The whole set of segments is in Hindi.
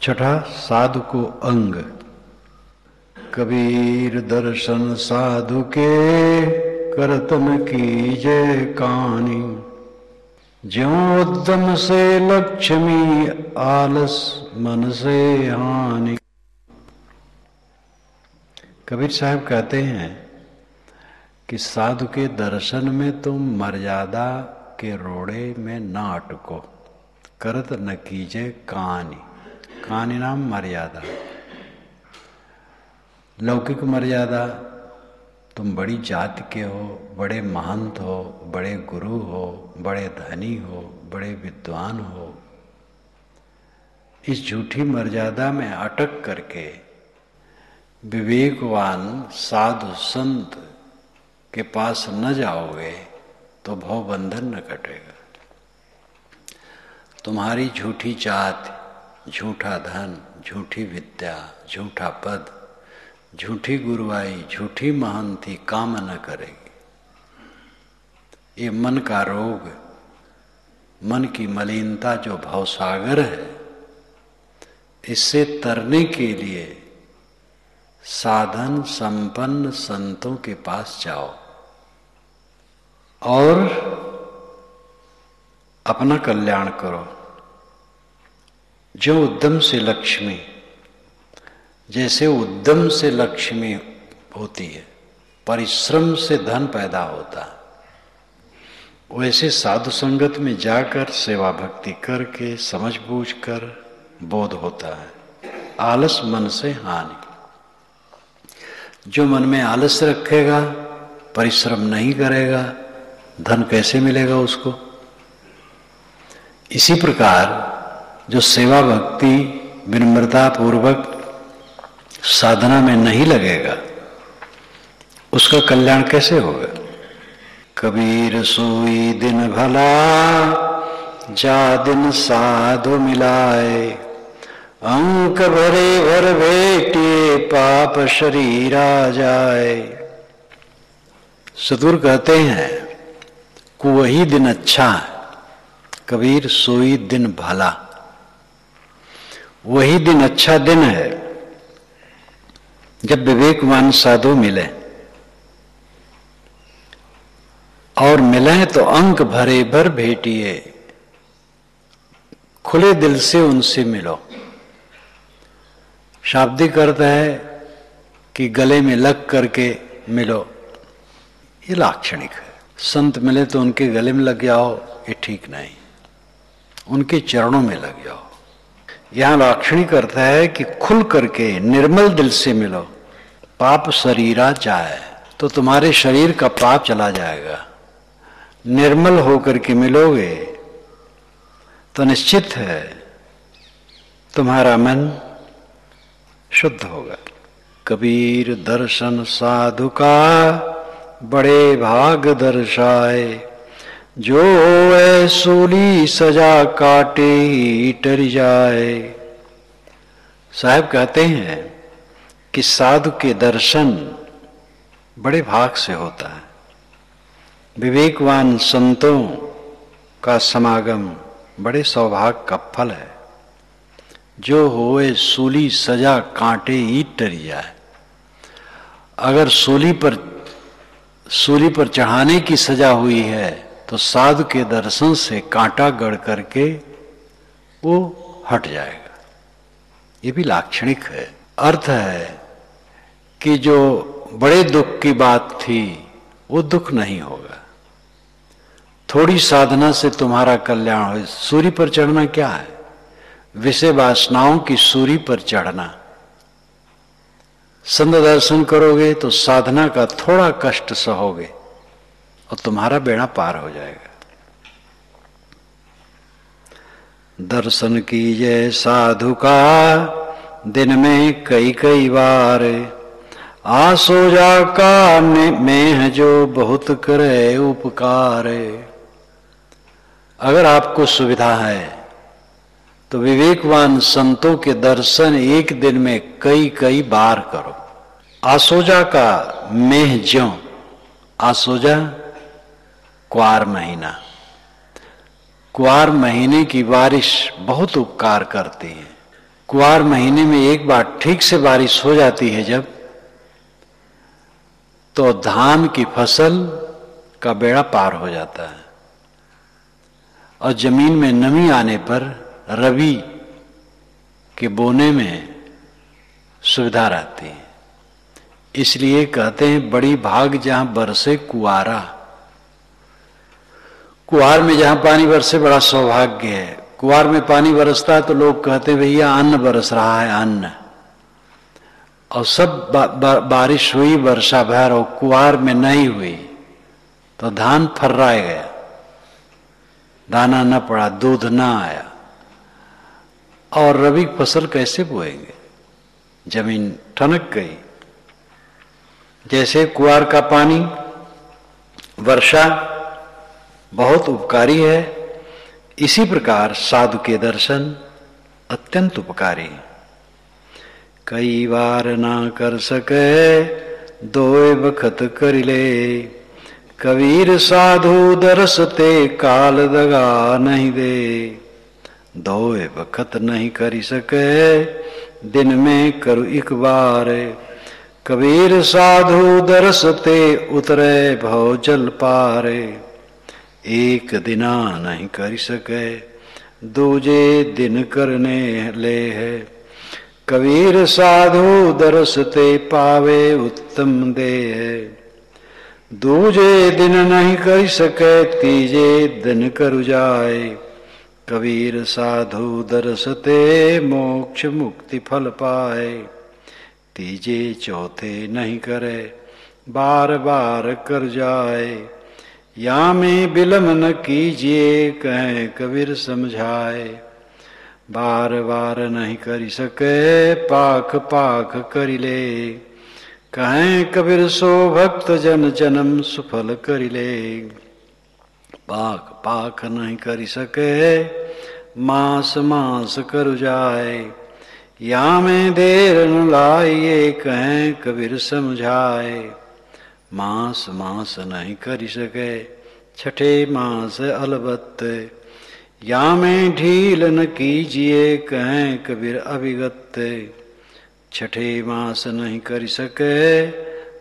छठा साधु को अंग। कबीर दर्शन साधु के करतन की जय कानी। ज्यों उद्यम से लक्ष्मी आलस मन से हानि। कबीर साहब कहते हैं कि साधु के दर्शन में तुम मर्यादा के रोड़े में ना अटको। करत न कीजे कानी। कानी नाम मर्यादा। लौकिक मर्यादा, तुम बड़ी जाति के हो, बड़े महंत हो, बड़े गुरु हो, बड़े धनी हो, बड़े विद्वान हो, इस झूठी मर्यादा में अटक करके विवेकवान साधु संत के पास न जाओगे तो भवबंधन न कटेगा। तुम्हारी झूठी जाति, झूठा धन, झूठी विद्या, झूठा पद, झूठी गुरुआई, झूठी महंती काम न करेगी। ये मन का रोग, मन की मलिनता जो भवसागर है, इससे तरने के लिए साधन संपन्न संतों के पास जाओ और अपना कल्याण करो। जो उद्यम से लक्ष्मी, जैसे उद्यम से लक्ष्मी होती है, परिश्रम से धन पैदा होता है, वैसे साधु संगत में जाकर सेवा भक्ति करके समझ बूझ कर बोध होता है। आलस मन से हानि। जो मन में आलस रखेगा, परिश्रम नहीं करेगा, धन कैसे मिलेगा उसको? इसी प्रकार जो सेवा भक्ति विनम्रता पूर्वक साधना में नहीं लगेगा, उसका कल्याण कैसे होगा? कबीर सोई दिन भला, जा दिन साधु मिलाए। अंक भरे भर भेटे, पाप शरीरा जाए। सतगुरु कहते हैं कि वही दिन अच्छा है। कबीर सोई दिन भला, वही दिन अच्छा दिन है जब विवेकवान साधु मिले, और मिले तो अंक भरे भर भेटिए। खुले दिल से उनसे मिलो। शाब्दिक अर्थ है कि गले में लग करके मिलो, ये लाक्षणिक है। संत मिले तो उनके गले में लग जाओ, ये ठीक नहीं। उनके चरणों में लग जाओ। यहां लाक्षणिक अर्थ है कि खुल करके निर्मल दिल से मिलो। पाप शरीरा जाए, तो तुम्हारे शरीर का पाप चला जाएगा। निर्मल होकर के मिलोगे तो निश्चित है तुम्हारा मन शुद्ध होगा। कबीर दर्शन साधु का बड़े भाग दर्शाए। जो है सूली सजा काटे टर जाए। साहब कहते हैं कि साधु के दर्शन बड़े भाग से होता है। विवेकवान संतों का समागम बड़े सौभाग्य का फल है। जो होए सूली सजा कांटे ईट टरी जाए। अगर सूली पर चढ़ाने की सजा हुई है तो साधु के दर्शन से कांटा गड़ करके वो हट जाएगा। ये भी लाक्षणिक है। अर्थ है कि जो बड़े दुख की बात थी वो दुख नहीं होगा। थोड़ी साधना से तुम्हारा कल्याण हो। सूली पर चढ़ना क्या है? विषय वासनाओं की सूली पर चढ़ना। संत दर्शन करोगे तो साधना का थोड़ा कष्ट सहोगे और तुम्हारा बेड़ा पार हो जाएगा। दर्शन कीजिए साधु का दिन में कई कई बार। आसोजा का में जो बहुत करे उपकार। अगर आपको सुविधा है तो विवेकवान संतों के दर्शन एक दिन में कई कई बार करो। आसोजा का मेह ज्यों, आसोजा क्वार महीना, क्वार महीने की बारिश बहुत उपकार करती है। कुआर महीने में एक बार ठीक से बारिश हो जाती है जब, तो धान की फसल का बेड़ा पार हो जाता है और जमीन में नमी आने पर रबी के बोने में सुविधा रहती है। इसलिए कहते हैं बड़ी भाग जहां बरसे कुआरा, कुआर में जहां पानी बरसे बड़ा सौभाग्य है। कुआर में पानी बरसता है तो लोग कहते भैया अन्न बरस रहा है, अन्न। और सब बारिश हुई वर्षा भर और कुआर में नहीं हुई तो धान फर्राए गया, दाना न पड़ा, दूध न आया, और रबी फसल कैसे बोएंगे? जमीन ठनक गई। जैसे कुआर का पानी, वर्षा बहुत उपकारी है, इसी प्रकार साधु के दर्शन अत्यंत उपकारी। कई बार ना कर सके दोए बखत कर ले, कबीर साधु दरसते काल दगा नहीं दे। दोए बखत नहीं करी सके दिन में करू एक बार, कबीर साधु दरसते उतरे भव जल पारे। एक दिना नहीं कर सके दूजे दिन करने ले है, कबीर साधु दरसते पावे उत्तम दे है। दूजे दिन नहीं कर सके तीजे दिन कर जाए, कबीर साधु दरसते मोक्ष मुक्ति फल पाए। तीजे चौथे नहीं करे बार बार कर जाए, या में विलम न कीजिए कहें कबीर समझाए। बार बार नहीं कर सके पाख पाख करि ले, कहें कबीर सो भक्त जन जन्म सुफल करि ले। पाख पाख नहीं कर सके मास मास कर जाए, या में देर न लाइए कहें कबीर समझाए। मास मास नहीं कर सके छठे मास अलबत्त, या में ढील न कीजिए कहें कबीर अभिगत। छठे मास नहीं कर सके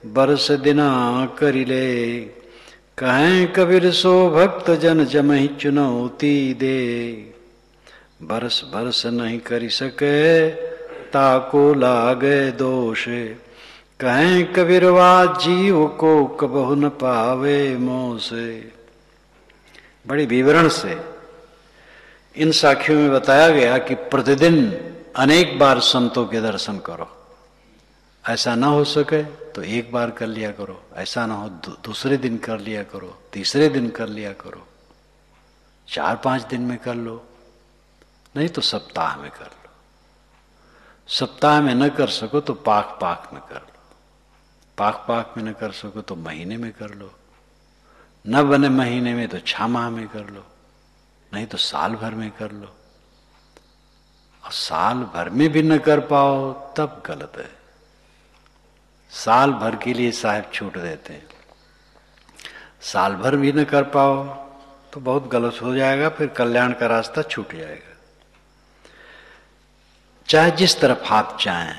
बरस दिना करि ले, कहें कबीर सो भक्त जन जमहि चुनौती दे। बरस बरस नहीं कर सके ताको लागे दोष, कहें कबीर वा जीव को कबहु न पावे मोह से। बड़े विवरण से इन साखियों में बताया गया कि प्रतिदिन अनेक बार संतों के दर्शन करो। ऐसा ना हो सके तो एक बार कर लिया करो, ऐसा ना हो दूसरे दिन कर लिया करो, तीसरे दिन कर लिया करो, 4-5 दिन में कर लो, नहीं तो सप्ताह में कर लो। सप्ताह में न कर सको तो पाक पाक में कर लो, पाक पाक में न कर सको तो महीने में कर लो, न बने महीने में तो 6 माह में कर लो, नहीं तो साल भर में कर लो। और साल भर में भी न कर पाओ तब गलत है। साल भर के लिए साहब छूट देते हैं, साल भर भी न कर पाओ तो बहुत गलत हो जाएगा, फिर कल्याण का रास्ता छूट जाएगा। चाहे जिस तरफ आप चाहें,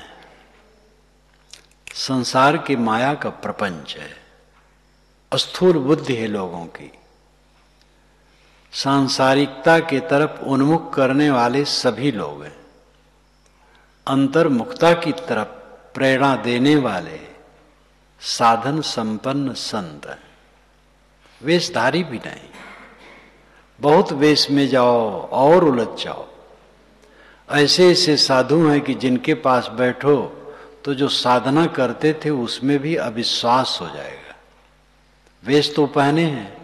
संसार की माया का प्रपंच है, स्थूल बुद्धि है लोगों की, सांसारिकता के तरफ उन्मुख करने वाले सभी लोग हैं, अंतर्मुखता की तरफ प्रेरणा देने वाले साधन संपन्न संत हैं। वेशधारी भी नहीं, बहुत वेश में जाओ और उलझ जाओ। ऐसे ऐसे साधु हैं कि जिनके पास बैठो तो जो साधना करते थे उसमें भी अविश्वास हो जाएगा। वेश तो पहने हैं,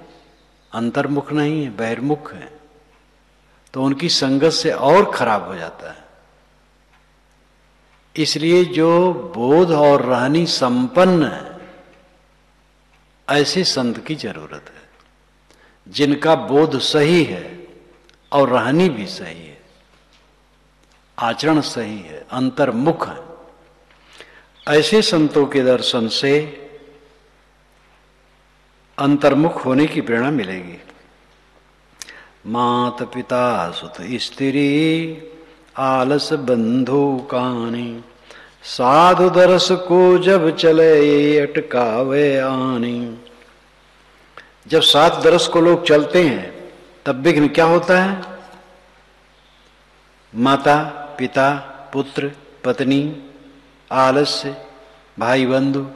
अंतर्मुख नहीं है, बहिर्मुख है, तो उनकी संगत से और खराब हो जाता है। इसलिए जो बोध और रहनी संपन्न है, ऐसे संत की जरूरत है, जिनका बोध सही है और रहनी भी सही है, आचरण सही है, अंतर्मुख है। ऐसे संतों के दर्शन से अंतर्मुख होने की प्रेरणा मिलेगी। मात पिता सुत स्त्री आलस बंधु कानी। साधु दरस को जब चले अटकावे आनी। जब सात दरस को लोग चलते हैं तब विघ्न क्या होता है? माता पिता पुत्र पत्नी आलस्य भाई बंधु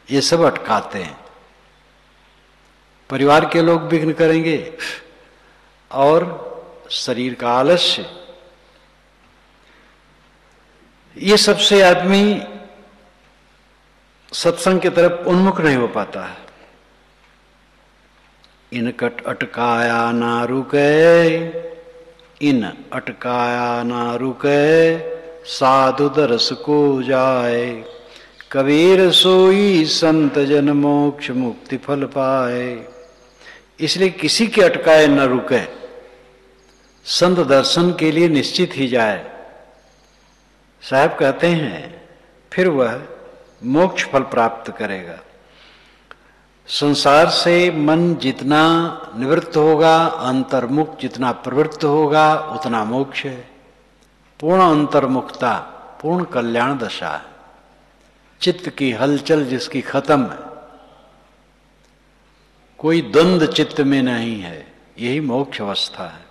ये सब अटकाते हैं। परिवार के लोग विघ्न करेंगे और शरीर का आलस्य, ये सबसे आदमी सत्संग की तरफ उन्मुख नहीं हो पाता है। इनकट अटकाया ना रुके, इन अटकाया ना रुके, साधु दरस को जाए। कबीर सोई संत जन मोक्ष मुक्ति फल पाए। इसलिए किसी के अटकाए न रुके, संत दर्शन के लिए निश्चित ही जाए। साहब कहते हैं फिर वह मोक्ष फल प्राप्त करेगा। संसार से मन जितना निवृत्त होगा, अंतर्मुख जितना प्रवृत्त होगा, उतना मोक्ष है। पूर्ण अंतर्मुखता पूर्ण कल्याण दशा है। चित्त की हलचल जिसकी खत्म है, कोई द्वंद्व चित्त में नहीं है, यही मोक्ष अवस्था है।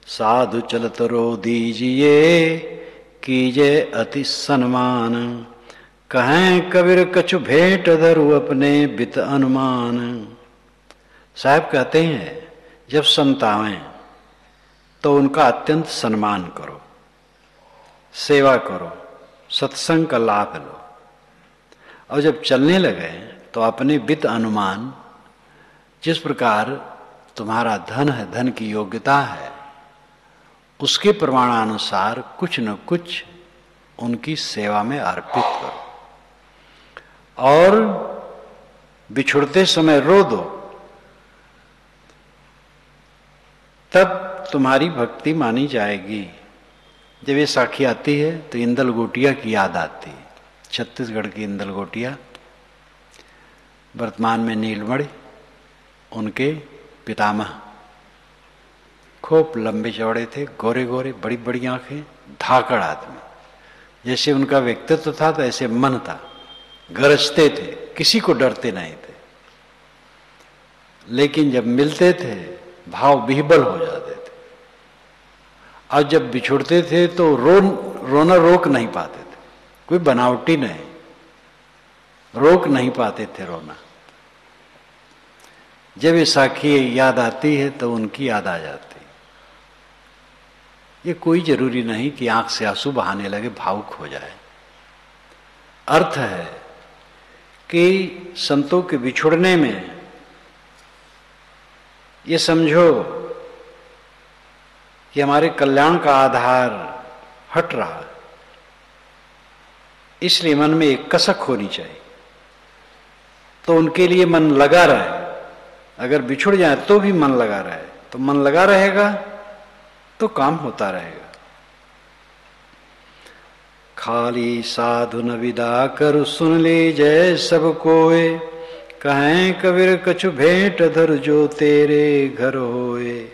साधु चलत रो दीजिए, कीजे अति सन्मान। कहें कबीर कछु भेंट धरु अपने बित अनुमान। साहब कहते हैं जब संत आवें तो उनका अत्यंत सम्मान करो, सेवा करो, सत्संग का लाभ लो। और जब चलने लगे तो अपने वित्त अनुमान, जिस प्रकार तुम्हारा धन है, धन की योग्यता है, उसके प्रमाणानुसार कुछ न कुछ उनकी सेवा में अर्पित करो। और बिछुड़ते समय रो दो, तब तुम्हारी भक्ति मानी जाएगी। जब ये साखी आती है तो इंदल गोटिया की याद आती है। छत्तीसगढ़ की इंदल गोटिया, वर्तमान में नीलमणि, उनके पितामह खूब लंबे चौड़े थे, गोरे गोरे, बड़ी बड़ी आंखें, धाकड़ आदमी। जैसे उनका व्यक्तित्व था तो ऐसे मन था, गरजते थे, किसी को डरते नहीं थे। लेकिन जब मिलते थे भाव विह्वल हो जाते थे। और जब बिछुड़ते थे तो रोना रोक नहीं पाते थे, कोई बनावटी नहीं, रोक नहीं पाते थे रोना। जब ये साखी याद आती है तो उनकी याद आ जाती। ये कोई जरूरी नहीं कि आंख से आंसू बहाने लगे, भावुक हो जाए। अर्थ है कि संतों के बिछुड़ने में ये समझो कि हमारे कल्याण का आधार हट रहा, इसलिए मन में एक कसक होनी चाहिए, तो उनके लिए मन लगा रहे। अगर बिछुड़ जाए तो भी मन लगा रहे, तो मन लगा रहेगा तो काम होता रहेगा। खाली साधु न विदा कर, सुन ले जय सब कोय। कहें कबीर कछु भेंट धर, जो तेरे घर होए।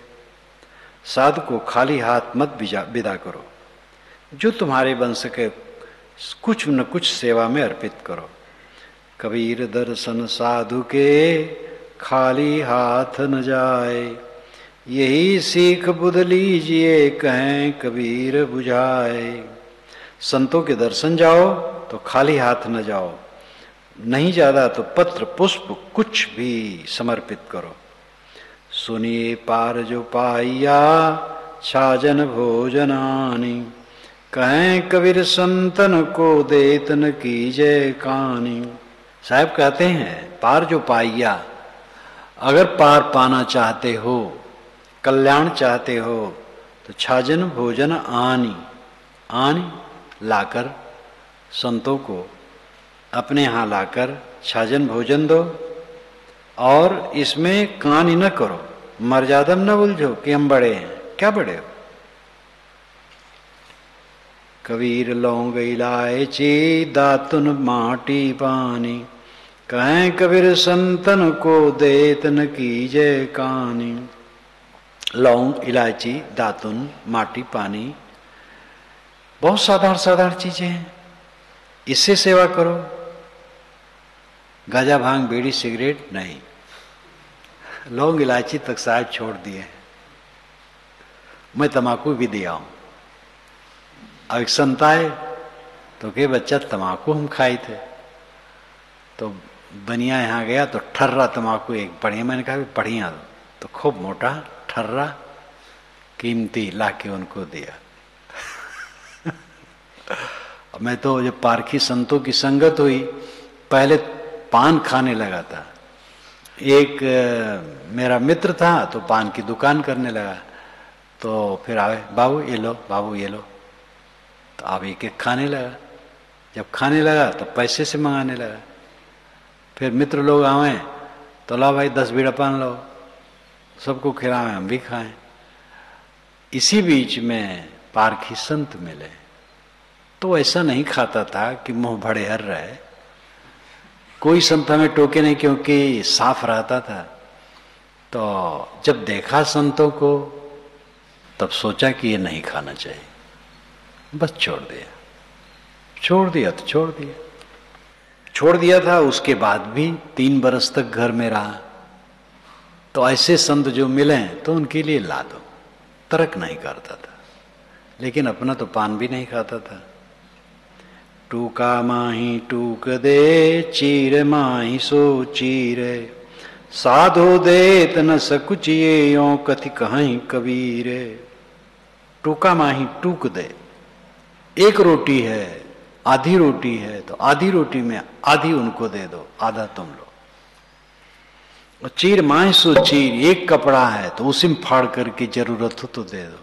साधु को खाली हाथ मत विदा करो, जो तुम्हारे बन सके कुछ न कुछ सेवा में अर्पित करो। कबीर दर्शन साधु के, खाली हाथ न जाए। यही सीख बुध लीजिए, कहें कबीर बुझाए। संतों के दर्शन जाओ तो खाली हाथ न जाओ, नहीं ज्यादा तो पत्र पुष्प कुछ भी समर्पित करो। सुनिए पार जो पाइया, छाजन भोजनानी। कहें कबीर संतन को, देतन कीजय कानी। साहब कहते हैं पार जो पाइया, अगर पार पाना चाहते हो, कल्याण चाहते हो, तो छाजन भोजन आनी। आनी लाकर संतों को अपने यहाँ लाकर छाजन भोजन दो। और इसमें कानी न करो, मर्यादम न उलझो कि हम बड़े हैं। क्या बड़े हो? कबीर लौंग इलायची, दातुन माटी पानी। कहें कबीर संतन को, देतन कीजय कानी। लौंग, इलायची, दातुन, माटी, पानी, बहुत साधारण साधारण चीजें हैं, इससे सेवा करो। गांजा, भांग, बीड़ी, सिगरेट नहीं। लौंग इलायची तक शायद छोड़ दिए। मैं तम्बाकू भी दिया हूं। अब एक संत आए तो के बच्चा तम्बाकू हम खाए थे, तो बनिया यहाँ गया तो ठर्रा तम्बाकू एक बढ़िया, मैंने कहा बढ़िया दो, तो खूब मोटा ठर्रा कीमती ला के उनको दिया। मैं तो जब पारखी संतों की संगत हुई, पहले पान खाने लगा था। एक मेरा मित्र था तो पान की दुकान करने लगा, तो फिर आवे, बाबू ये लो, बाबू ये लो, तो अब एक एक खाने लगा। जब खाने लगा तो पैसे से मंगाने लगा। फिर मित्र लोग आवे तो ला भाई 10 बीड़ा पान लो, सबको खिलाएं, हम भी खाएं। इसी बीच में पारखी संत मिले, तो ऐसा नहीं खाता था कि मुंह भरे हर रहे। कोई संत हमें टोके नहीं, क्योंकि साफ रहता था। तो जब देखा संतों को तब सोचा कि ये नहीं खाना चाहिए, बस छोड़ दिया। छोड़ दिया तो छोड़ दिया। छोड़ दिया था, उसके बाद भी 3 बरस तक घर में रहा। तो ऐसे संत जो मिले तो उनके लिए ला दो, तर्क नहीं करता था, लेकिन अपना तो पान भी नहीं खाता था। टूका माही टूक दे, चीर माही सो चीर, साधो देत न सकुचिए यो कथि कहीं कबीर। टूका माही टूक दे, एक रोटी है, आधी रोटी है, तो आधी रोटी में आधी उनको दे दो, आधा तुम लो। और चीर माही सो चीर, एक कपड़ा है तो उसी में फाड़ करके जरूरत हो तो दे दो।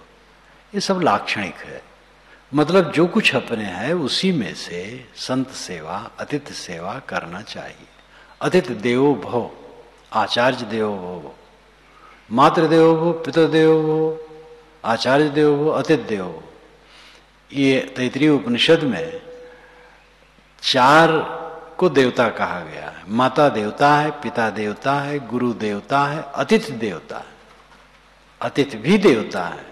ये सब लाक्षणिक है, मतलब जो कुछ अपने है उसी में से संत सेवा, अतिथि सेवा करना चाहिए। अतिथि देवो भव, आचार्य देवो भव, मातृदेवो भव, पितृदेवो भव, आचार्य देवो भव, अतिथि देवो भव। ये तैत्तिरीय उपनिषद में 4 को देवता कहा गया है। माता देवता है, पिता देवता है, गुरु देवता है, अतिथि देवता है। अतिथि भी देवता है।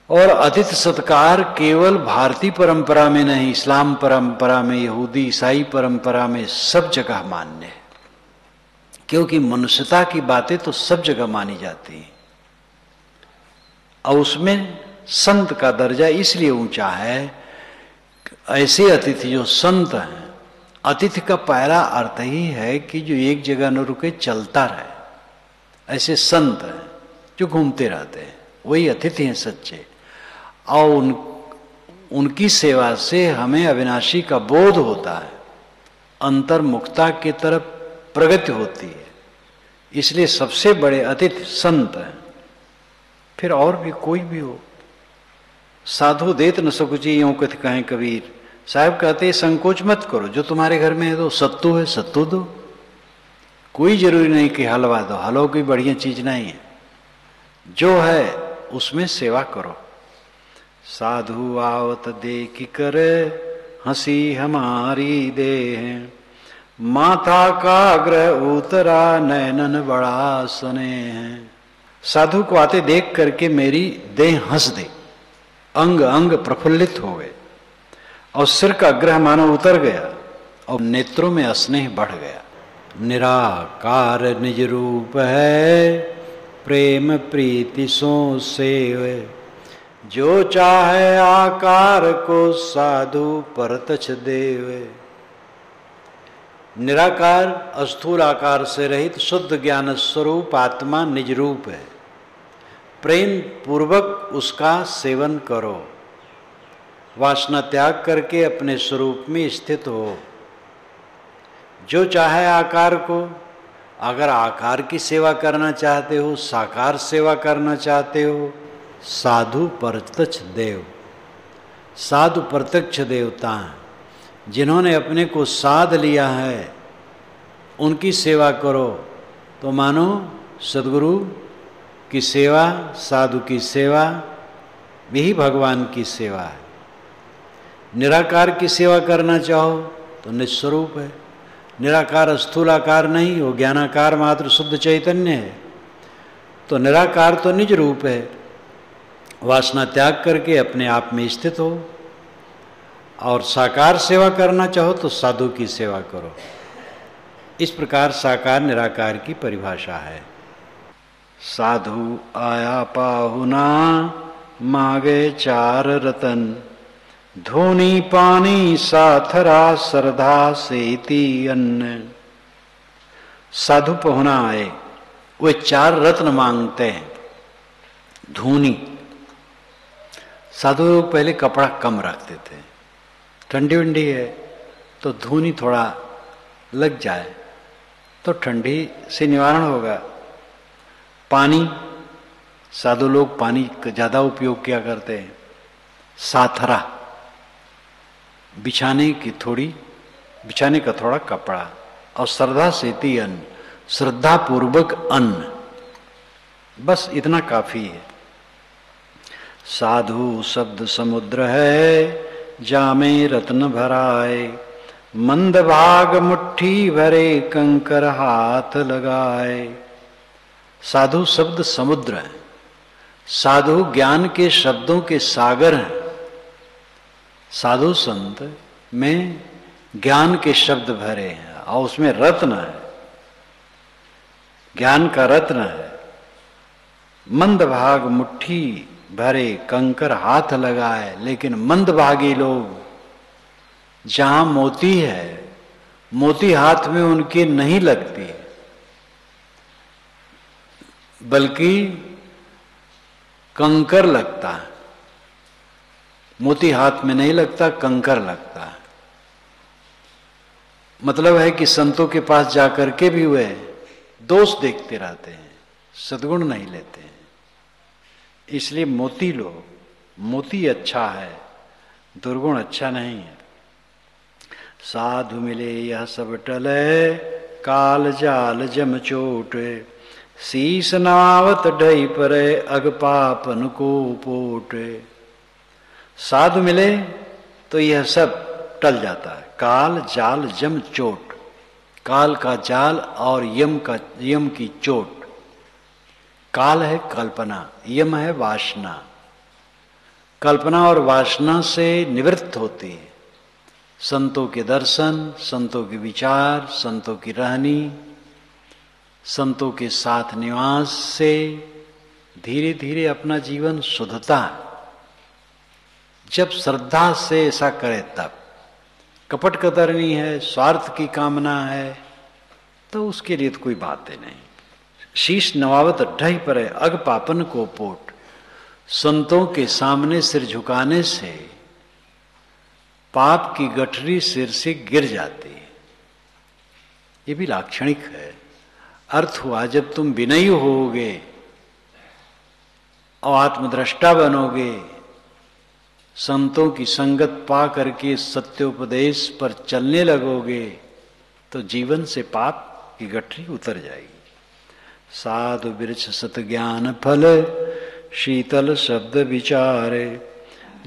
और अतिथि सत्कार केवल भारतीय परंपरा में नहीं, इस्लाम परंपरा में, यहूदी ईसाई परंपरा में सब जगह मान्य है। क्योंकि मनुष्यता की बातें तो सब जगह मानी जाती हैं, और उसमें संत का दर्जा इसलिए ऊंचा है, ऐसे अतिथि जो संत हैं। अतिथि का पहला अर्थ ही है कि जो एक जगह न रुके, चलता रहे। ऐसे संत हैं जो घूमते रहते हैं, वही अतिथि हैं सच्चे। और उनकी सेवा से हमें अविनाशी का बोध होता है, अंतर्मुखता की तरफ प्रगति होती है। इसलिए सबसे बड़े अतिथि संत हैं। फिर और भी कोई भी हो, साधु देत न सकुची यूं कथ कहें कबीर। साहब कहते संकोच मत करो, जो तुम्हारे घर में है तो सत्तू है, सत्तू दो। कोई जरूरी नहीं कि हलवा दो, हलवा कोई बढ़िया चीज नहीं है। जो है उसमें सेवा करो। साधु आवत देखी कर, हंसी हमारी देह, माथा का ग्रह उतरा, नैनन बड़ा सने हैं। साधु को आते देख करके मेरी देह हंस दे, अंग अंग प्रफुल्लित हो गए, और सिर का ग्रह मानो उतर गया, और नेत्रों में स्नेह बढ़ गया। निराकार निज रूप है, प्रेम प्रीति सो सेव, जो चाहे आकार को साधु परतछ देव। निराकार अस्थूल आकार से रहित शुद्ध ज्ञान स्वरूप आत्मा निज रूप है। प्रेम पूर्वक उसका सेवन करो, वासना त्याग करके अपने स्वरूप में स्थित हो। जो चाहे आकार को, अगर आकार की सेवा करना चाहते हो, साकार सेवा करना चाहते हो, साधु प्रत्यक्ष देव। साधु प्रत्यक्ष देवता हैं, जिन्होंने अपने को साध लिया है, उनकी सेवा करो। तो मानो सद्गुरु की सेवा, साधु की सेवा यही भगवान की सेवा है। निराकार की सेवा करना चाहो तो निस्वरूप है। निराकार स्थूलाकार नहीं, वो ज्ञानाकार मात्र शुद्ध चैतन्य है। तो निराकार तो निज रूप है, वासना त्याग करके अपने आप में स्थित हो। और साकार सेवा करना चाहो तो साधु की सेवा करो। इस प्रकार साकार निराकार की परिभाषा है। साधु आया पाहुना मांगे 4 रतन, धूनी पानी साथरा श्रद्धा सेती अन्न। साधु पहुना आए, वे 4 रत्न मांगते हैं। धूनी, साधु लोग पहले कपड़ा कम रखते थे, ठंडी वंडी है तो धूनी थोड़ा लग जाए तो ठंडी से निवारण होगा। पानी, साधु लोग पानी का ज्यादा उपयोग किया करते हैं। साथरा, बिछाने का थोड़ा कपड़ा। और श्रद्धा सेती अन्न, श्रद्धा पूर्वक अन्न, बस इतना काफी है। साधु शब्द समुद्र है, जामे रत्न भराए, मंद भाग मुट्ठी भरे कंकर हाथ लगाए। साधु शब्द समुद्र है, साधु ज्ञान के शब्दों के सागर हैं। साधु संत में ज्ञान के शब्द भरे हैं और उसमें रत्न है, ज्ञान का रत्न है। मंद भाग मुट्ठी भरे कंकर हाथ लगाए, लेकिन मंदभागी लोग, जहां मोती है, मोती हाथ में उनके नहीं लगती, बल्कि कंकर लगता है। मोती हाथ में नहीं लगता, कंकर लगता है। मतलब है कि संतों के पास जाकर के भी वे दोष देखते रहते हैं, सद्गुण नहीं लेते हैं। इसलिए मोती लो, मोती अच्छा है, दुर्गुण अच्छा नहीं है। साधु मिले यह सब टले, काल जाल जम चोट, शीस नावत ढई परे, अग पापन को पोट। साधु मिले तो यह सब टल जाता है। काल जाल जम चोट, काल का जाल और यम की चोट। काल है कल्पना, यम है वासना। कल्पना और वासना से निवृत्त होती है। संतों के दर्शन, संतों के विचार, संतों की रहनी, संतों के साथ निवास से धीरे धीरे अपना जीवन शुद्धता है। जब श्रद्धा से ऐसा करे तब। कपट कतरनी है, स्वार्थ की कामना है, तो उसके लिए तो कोई बात नहीं। शीश नवावत ढही परे, अग पापन को पोट। संतों के सामने सिर झुकाने से पाप की गठरी सिर से गिर जाती है। ये भी लाक्षणिक है। अर्थ हुआ जब तुम विनयी होगे और आत्मद्रष्टा बनोगे, संतों की संगत पा करके सत्योपदेश पर चलने लगोगे, तो जीवन से पाप की गठरी उतर जाएगी। साधु वृक्ष सत ज्ञान फल, शीतल शब्द विचारे,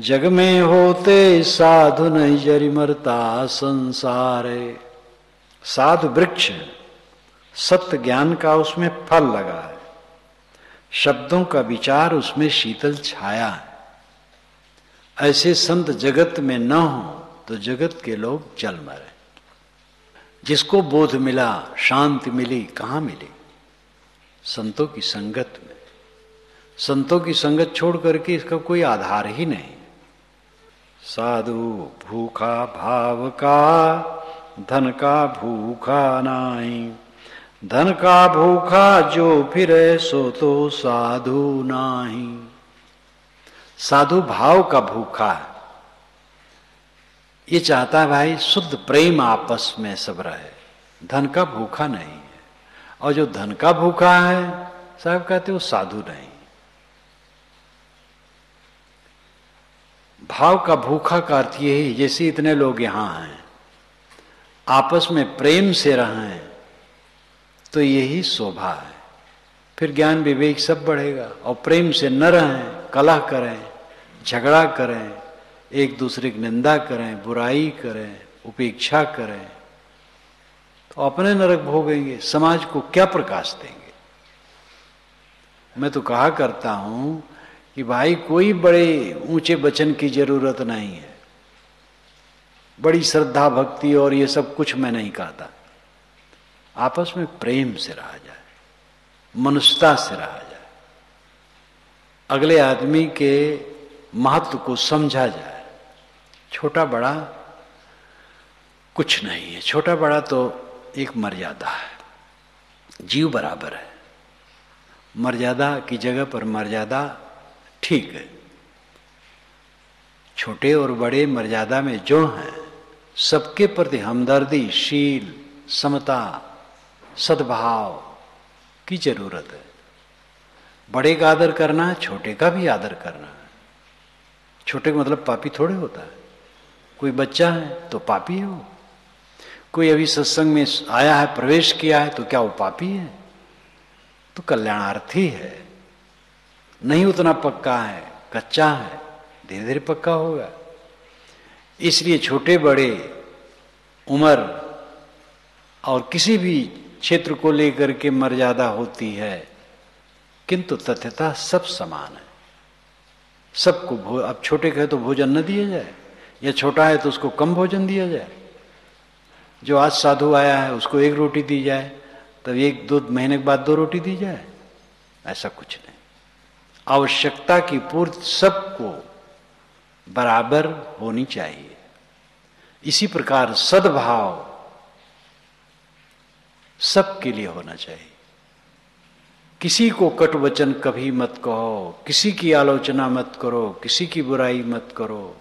जग में होते साधु नहीं जरि मरता संसारे। साधु वृक्ष, सत्य ज्ञान का उसमें फल लगा है, शब्दों का विचार उसमें शीतल छाया है। ऐसे संत जगत में न हो तो जगत के लोग जल मरे। जिसको बोध मिला, शांति मिली, कहाँ मिली? संतों की संगत में। संतों की संगत छोड़ करके इसका कोई आधार ही नहीं। साधु भूखा भाव का, धन का भूखा नाही, धन का भूखा जो फिरे सो तो साधु नाही। साधु भाव का भूखा है, ये चाहता है भाई शुद्ध प्रेम आपस में सब रहे, धन का भूखा नहीं है। और जो धन का भूखा है, साहब कहते वो साधु नहीं। भाव का भूखा का अर्थ ये है, जैसे इतने लोग यहां हैं, आपस में प्रेम से रहें तो यही शोभा है। फिर ज्ञान विवेक सब बढ़ेगा। और प्रेम से न रहें, कलह करें, झगड़ा करें, एक दूसरे की निंदा करें, बुराई करें, उपेक्षा करें, तो अपने नरक भोगेंगे, समाज को क्या प्रकाश देंगे? मैं तो कहा करता हूं कि भाई कोई बड़े ऊंचे वचन की जरूरत नहीं है, बड़ी श्रद्धा भक्ति और ये सब कुछ मैं नहीं कहता। आपस में प्रेम से रहा जाए, मनुष्यता से रहा जाए, अगले आदमी के महत्व को समझा जाए। छोटा बड़ा कुछ नहीं है, छोटा बड़ा तो एक मर्यादा है, जीव बराबर है। मर्यादा की जगह पर मर्यादा ठीक है। छोटे और बड़े मर्यादा में जो हैं, सबके प्रति हमदर्दी, शील, समता, सद्भाव की जरूरत है। बड़े का आदर करना है, छोटे का भी आदर करना है। छोटे का मतलब पापी थोड़े होता है। कोई बच्चा है तो पापी है वो, कोई अभी सत्संग में आया है, प्रवेश किया है, तो क्या वो पापी है? तो कल्याणार्थी है, नहीं उतना पक्का है, कच्चा है, धीरे धीरे पक्का होगा। इसलिए छोटे बड़े उम्र और किसी भी क्षेत्र को लेकर के मर्यादा होती है, किंतु तथ्यतः सब समान है। सबको अब छोटे कहे तो भोजन न दिया जाए, या छोटा है तो उसको कम भोजन दिया जाए। जो आज साधु आया है उसको 1 रोटी दी जाए, तब 1-2 महीने के बाद 2 रोटी दी जाए, ऐसा कुछ नहीं। आवश्यकता की पूर्ति सबको बराबर होनी चाहिए। इसी प्रकार सद्भाव सबके लिए होना चाहिए। किसी को कटु वचन कभी मत कहो, किसी की आलोचना मत करो, किसी की बुराई मत करो।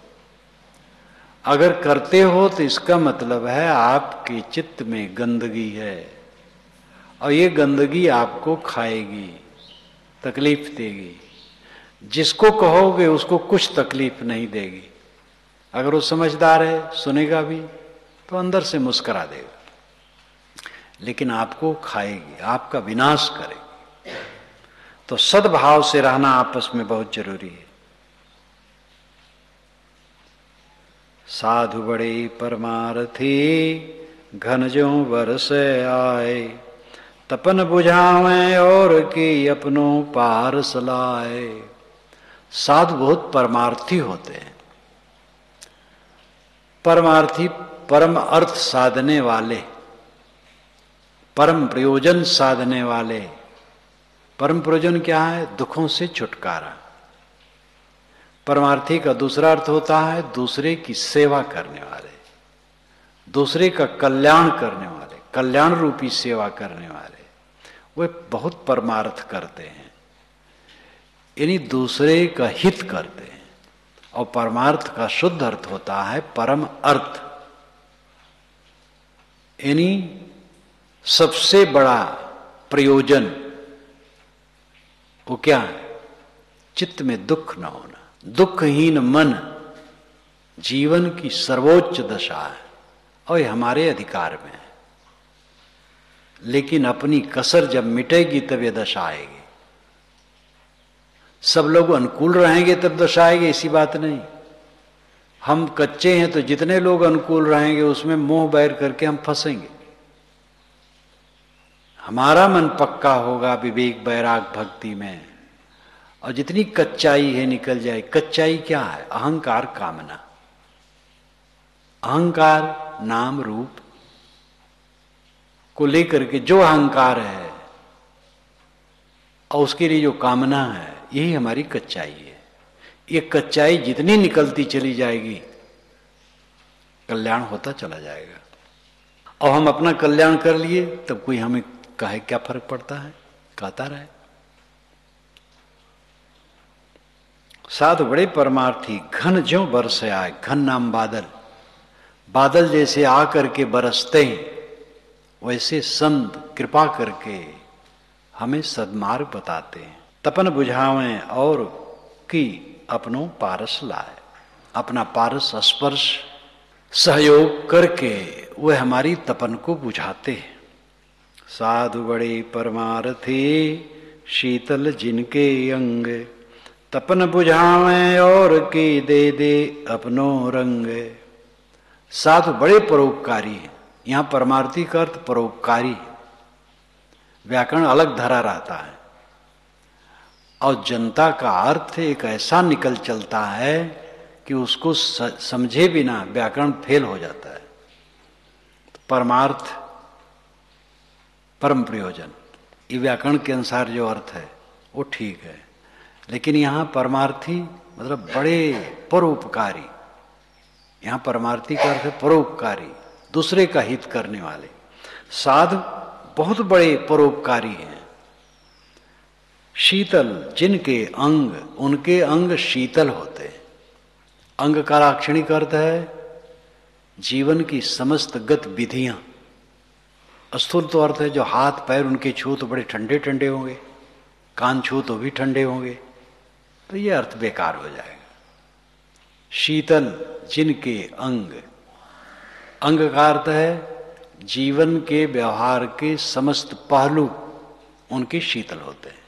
अगर करते हो तो इसका मतलब है आपके चित्त में गंदगी है, और ये गंदगी आपको खाएगी, तकलीफ देगी। जिसको कहोगे उसको कुछ तकलीफ नहीं देगी। अगर वो समझदार है, सुनेगा भी, तो अंदर से मुस्कुरा देगा, लेकिन आपको खाएगी, आपका विनाश करेगी। तो सद्भाव से रहना आपस में बहुत जरूरी है। साधु बड़े परमार्थी घन ज्यों बरस आए, तपन बुझावे और की अपनों पारस लाए। साधु बहुत परमार्थी होते हैं। परमार्थी परम अर्थ साधने वाले, परम प्रयोजन साधने वाले। परम प्रयोजन क्या है? दुखों से छुटकारा। परमार्थी का दूसरा अर्थ होता है दूसरे की सेवा करने वाले, दूसरे का कल्याण करने वाले, कल्याण रूपी सेवा करने वाले। वे बहुत परमार्थ करते हैं, यानी दूसरे का हित करते हैं। और परमार्थ का शुद्ध अर्थ होता है परम अर्थ, यानी सबसे बड़ा प्रयोजन। वो क्या है? चित्त में दुख न होना। दुखहीन मन जीवन की सर्वोच्च दशा है, और ये हमारे अधिकार में है। लेकिन अपनी कसर जब मिटेगी तब ये दशा आएगी। सब लोग अनुकूल रहेंगे तब दशा आएगी, ऐसी बात नहीं। हम कच्चे हैं तो जितने लोग अनुकूल रहेंगे उसमें मोह बैर करके हम फंसेंगे। हमारा मन पक्का होगा विवेक वैराग भक्ति में, और जितनी कच्चाई है निकल जाए। कच्चाई क्या है? अहंकार, कामना। अहंकार नाम रूप को लेकर के जो अहंकार है और उसके लिए जो कामना है, यही हमारी कच्चाई है। ये कच्चाई जितनी निकलती चली जाएगी कल्याण होता चला जाएगा। और हम अपना कल्याण कर लिए तब कोई हमें कहे क्या फर्क पड़ता है, कहता रहे। साधु बड़े परमार्थी घन ज्यों बरस आए। घन नाम बादल, बादल जैसे आकर के बरसते हैं, वैसे संत कृपा करके हमें सद्मार्ग बताते हैं। तपन बुझावें और की अपनों पारस लाए। अपना पारस स्पर्श सहयोग करके वह हमारी तपन को बुझाते हैं। साधु बड़े परमार्थी शीतल जिनके अंग, तपन बुझावें और की दे दे अपनों रंग। साधु बड़े परोपकारी हैं। यहां परमार्थी का अर्थ परोपकारी है। व्याकरण अलग धरा रहता है। और जनता का अर्थ एक ऐसा निकल चलता है कि उसको समझे बिना व्याकरण फेल हो जाता है। परमार्थ, परम प्रयोजन, ये व्याकरण के अनुसार जो अर्थ है वो ठीक है, लेकिन यहां परमार्थी मतलब बड़े परोपकारी। यहां परमार्थी का अर्थ है परोपकारी, दूसरे का हित करने वाले। साधु बहुत बड़े परोपकारी हैं। शीतल, जिनके अंग, उनके अंग शीतल होते हैं। अंग का लाक्षणिक अर्थ है जीवन की समस्त गतिविधियां। स्थूल तो अर्थ है जो हाथ पैर उनके छू तो बड़े ठंडे ठंडे होंगे, कान छू तो भी ठंडे होंगे, तो ये अर्थ बेकार हो जाएगा। शीतल, जिनके अंग, अंग का अर्थ है जीवन के व्यवहार के समस्त पहलू उनके शीतल होते हैं।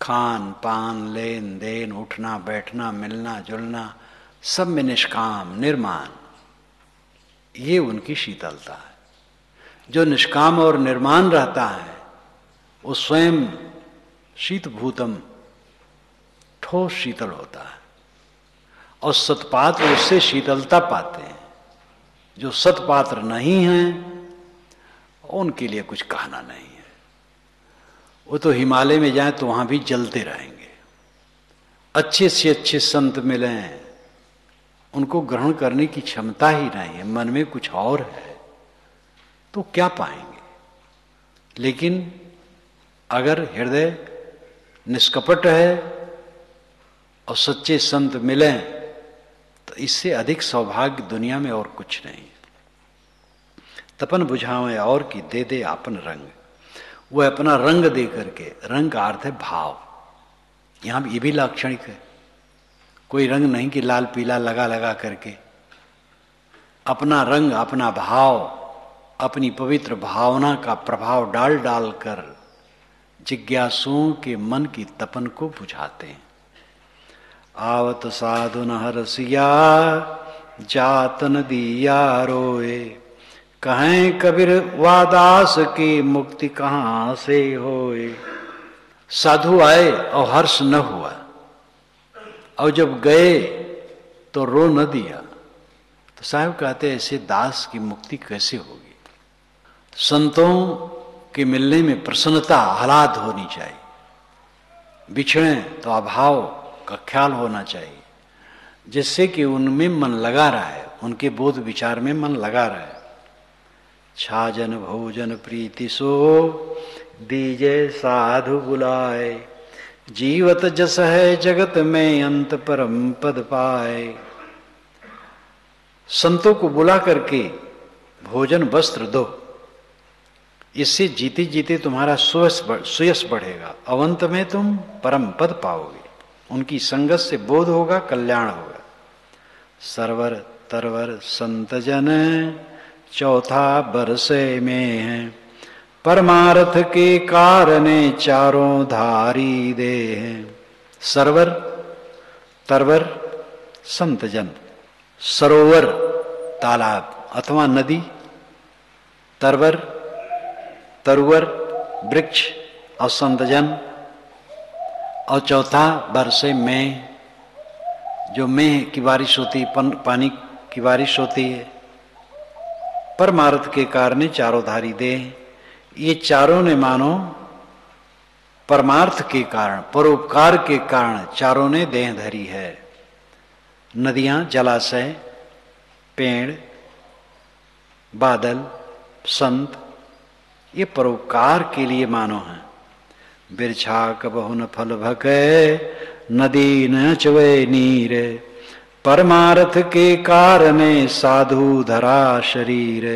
खान पान, लेन देन, उठना बैठना, मिलना जुलना, सब में निष्काम निर्माण, ये उनकी शीतलता है। जो निष्काम और निर्माण रहता है वो स्वयं शीतभूतम, ठोस शीतल होता है। और सत्पात्र उससे शीतलता पाते हैं। जो सत्पात्र नहीं हैं उनके लिए कुछ कहना नहीं है। वो तो हिमालय में जाए तो वहां भी जलते रहेंगे। अच्छे से अच्छे संत मिलें, उनको ग्रहण करने की क्षमता ही नहीं है, मन में कुछ और है, तो क्या पाएंगे। लेकिन अगर हृदय निष्कपट है और सच्चे संत मिलें तो इससे अधिक सौभाग्य दुनिया में और कुछ नहीं। तपन बुझावे और की दे दे आपन रंग, वो अपना रंग दे करके, रंग का अर्थ है भाव। यहां ये भी लाक्षणिक है। कोई रंग नहीं कि लाल पीला लगा लगा करके, अपना रंग, अपना भाव, अपनी पवित्र भावना का प्रभाव डाल डाल कर जिज्ञासुओं के मन की तपन को बुझाते हैं। आवत साधु न हरसिया, जात नदिया रोए, कहें कबीर वादास की मुक्ति कहां से होए। साधु आए और हर्ष न हुआ, और जब गए तो रो न दिया। तो साहब कहते ऐसे दास की मुक्ति कैसे होगी। संतों के मिलने में प्रसन्नता, आह्लाद होनी चाहिए। बिछड़े तो अभाव का ख्याल होना चाहिए, जिससे कि उनमें मन लगा रहे, उनके बोध विचार में मन लगा रहे। छाजन भोजन प्रीति सो, दीजे साधु बुलाए, जीवत जस है जगत में अंत परम पद पाए। संतों को बुला करके भोजन वस्त्र दो, इससे जीते जीते तुम्हारा सुयश बढ़ेगा, अवंत में तुम परम पद पाओगे। उनकी संगत से बोध होगा, कल्याण होगा। सरवर तरवर संत जन, चौथा बरसे में है, परमार्थ के कारणे चारों धारी दे हैं। सरवर तरवर संत जन, सरोवर तालाब अथवा नदी, तरवर तरुवर वृक्ष, और संतजन, और चौथा बरसे में, जो में की बारिश होती है, पानी की बारिश होती है। परमार्थ के कारण चारों धारी दे, ये चारों ने मानो परमार्थ के कारण, परोपकार के कारण चारों ने देह धरी है। नदियां, जलाशय, पेड़, बादल, संत, ये परोपकार के लिए मानो है। बिरछा कबहु न फल भके, नदी न चवे नीर, परमार्थ के कारणे साधु धरा शरीर।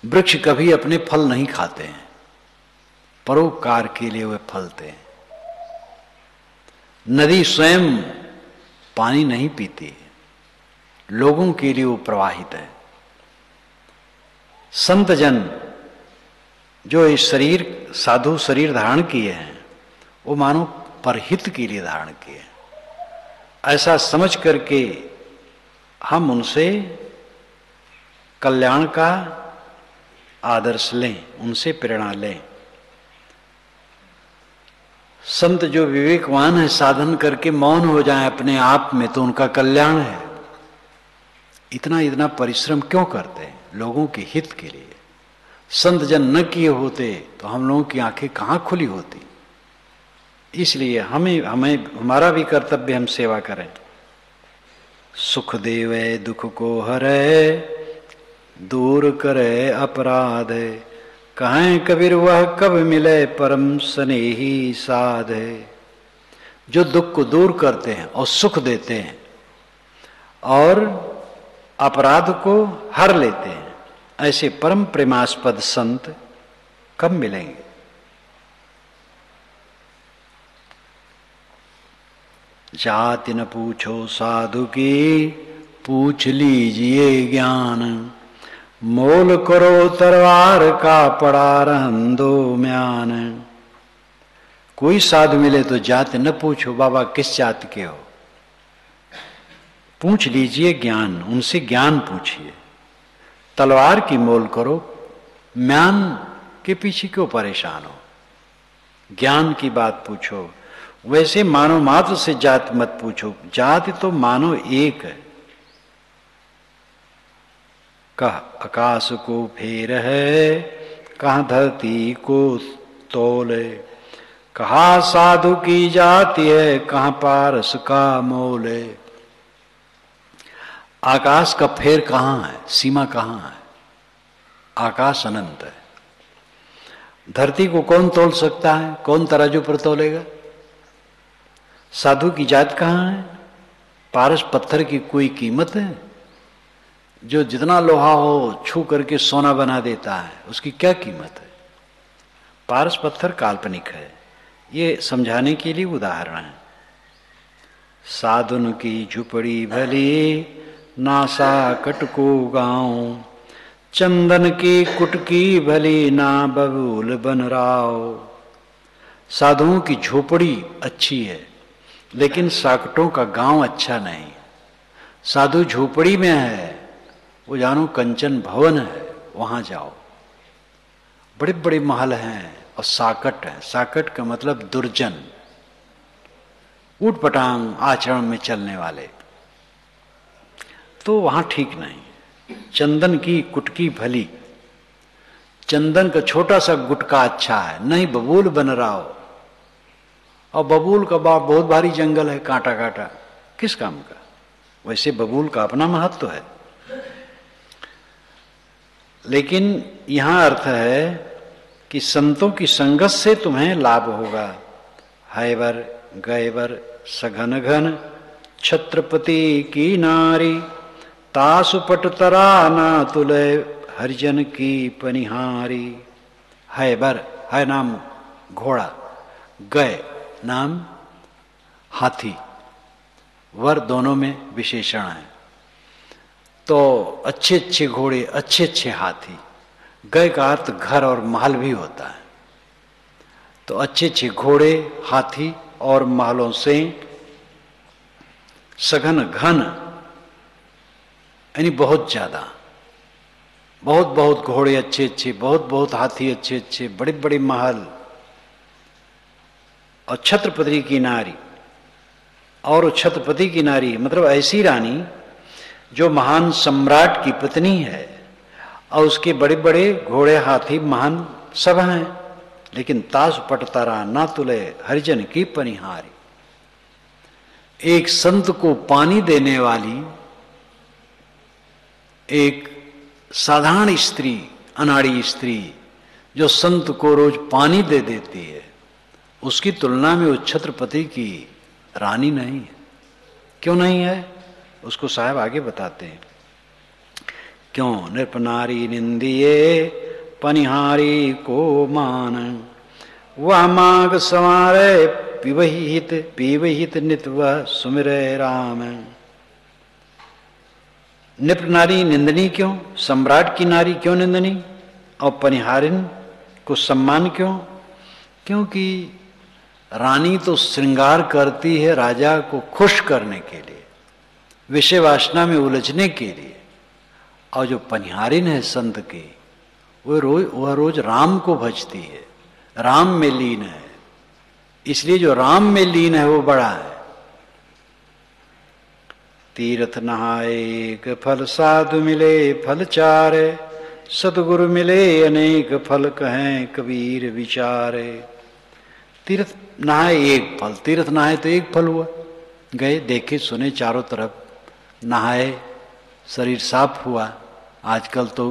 वृक्ष कभी अपने फल नहीं खाते हैं, परोपकार के लिए वे फलते हैं। नदी स्वयं पानी नहीं पीती, लोगों के लिए वो प्रवाहित है। संत जन जो इस शरीर, साधु शरीर धारण किए हैं, वो मानो परहित के लिए धारण किए। ऐसा समझ करके हम उनसे कल्याण का आदर्श लें, उनसे प्रेरणा लें। संत जो विवेकवान है, साधन करके मौन हो जाए अपने आप में, तो उनका कल्याण है। इतना इतना परिश्रम क्यों करते हैं? लोगों के हित के लिए। संत जन न किए होते तो हम लोगों की आंखें कहां खुली होती। इसलिए हमारा भी कर्तव्य, हम सेवा करें। सुख देवे दुख को हरे, दूर करे अपराध। कहें कबीर वह कब मिले, परम स्नेही साध। जो दुख को दूर करते हैं और सुख देते हैं और अपराध को हर लेते हैं, ऐसे परम प्रेमास्पद संत कब मिलेंगे? जाति न पूछो साधु की, पूछ लीजिए ज्ञान। मोल करो तलवार का, पड़ा रहन दो म्यान। कोई साधु मिले तो जाति न पूछो, बाबा किस जाति के हो। पूछ लीजिए ज्ञान, उनसे ज्ञान पूछिए। तलवार की मोल करो, म्यान के पीछे क्यों परेशान हो? ज्ञान की बात पूछो। वैसे मानव मात्र से जाति मत पूछो, जाति तो मानव एक है। कह आकाश को फेर है, कहाँ धरती को तोल है। कहा साधु की जाति है, कहाँ पारस का मोल है। आकाश का फेर कहाँ है, सीमा कहाँ है? आकाश अनंत है। धरती को कौन तोल सकता है? कौन तराजू पर तोलेगा? साधु की जात कहाँ है? पारस पत्थर की कोई कीमत है? जो जितना लोहा हो छू करके सोना बना देता है, उसकी क्या कीमत है? पारस पत्थर काल्पनिक है। ये समझाने के लिए उदाहरण है। साधुन की झुपड़ी भली, नासा कटको गाँव। चंदन की कुटकी भली, ना बबूल बन राव। साधुओं की झोपड़ी अच्छी है, लेकिन साकटों का गांव अच्छा नहीं। साधु झोपड़ी में है, वो जानो कंचन भवन है, वहां जाओ। बड़े बड़े महल हैं और साकट है। साकट का मतलब दुर्जन, ऊटपटांग आचरण में चलने वाले, तो वहां ठीक नहीं। चंदन की कुटकी भली, चंदन का छोटा सा गुटका अच्छा है, नहीं बबूल बन रहा हो। और बबूल का बहुत भारी जंगल है, कांटा कांटा, किस काम का? वैसे बबूल का अपना महत्व है, लेकिन यहां अर्थ है कि संतों की संगत से तुम्हें लाभ होगा। हैवर गैवर सघन घन, छत्रपति की नारी। तासुपट तरा ना तुले, हरिजन की पनिहारी। हैबर, है नाम घोड़ा, गय नाम हाथी, वर दोनों में विशेषण है। तो अच्छे अच्छे घोड़े, अच्छे अच्छे हाथी। गय का अर्थ घर और महल भी होता है। तो अच्छे अच्छे घोड़े, हाथी और महलों से सघन घन, यानी बहुत ज्यादा, बहुत बहुत घोड़े अच्छे अच्छे, बहुत बहुत हाथी अच्छे अच्छे, बड़े बड़े महल। और छत्रपति की नारी, और छत्रपति की नारी मतलब ऐसी रानी जो महान सम्राट की पत्नी है, और उसके बड़े बड़े घोड़े हाथी महान सब हैं, लेकिन तास पटतारा ना तुले, हरिजन की पनिहारी। एक संत को पानी देने वाली एक साधारण स्त्री, अनाड़ी स्त्री, जो संत को रोज पानी दे देती है, उसकी तुलना में वो छत्रपति की रानी नहीं है। क्यों नहीं है? उसको साहब आगे बताते हैं। क्यों? नृपनारी निंदिए, पनिहारी को मान। वह माग संवारे, पीवहित नित वह सुमिरे राम। नृप नारी निंदनी क्यों? सम्राट की नारी क्यों निंदनी? और पनिहारिन को सम्मान क्यों? क्योंकि रानी तो श्रृंगार करती है राजा को खुश करने के लिए, विषय वासना में उलझने के लिए। और जो पनिहारिन है संत की, वह रोज राम को भजती है, राम में लीन है। इसलिए जो राम में लीन है वो बड़ा है। तीर्थ नहाए एक फल, साधु मिले फल चारे, सतगुरु मिले अनेक फल, कहें कबीर विचारे। तीर्थ नहाए एक फल, तीर्थ नहाए तो एक फल हुआ, गए देखे सुने चारों तरफ, नहाए शरीर साफ हुआ। आजकल तो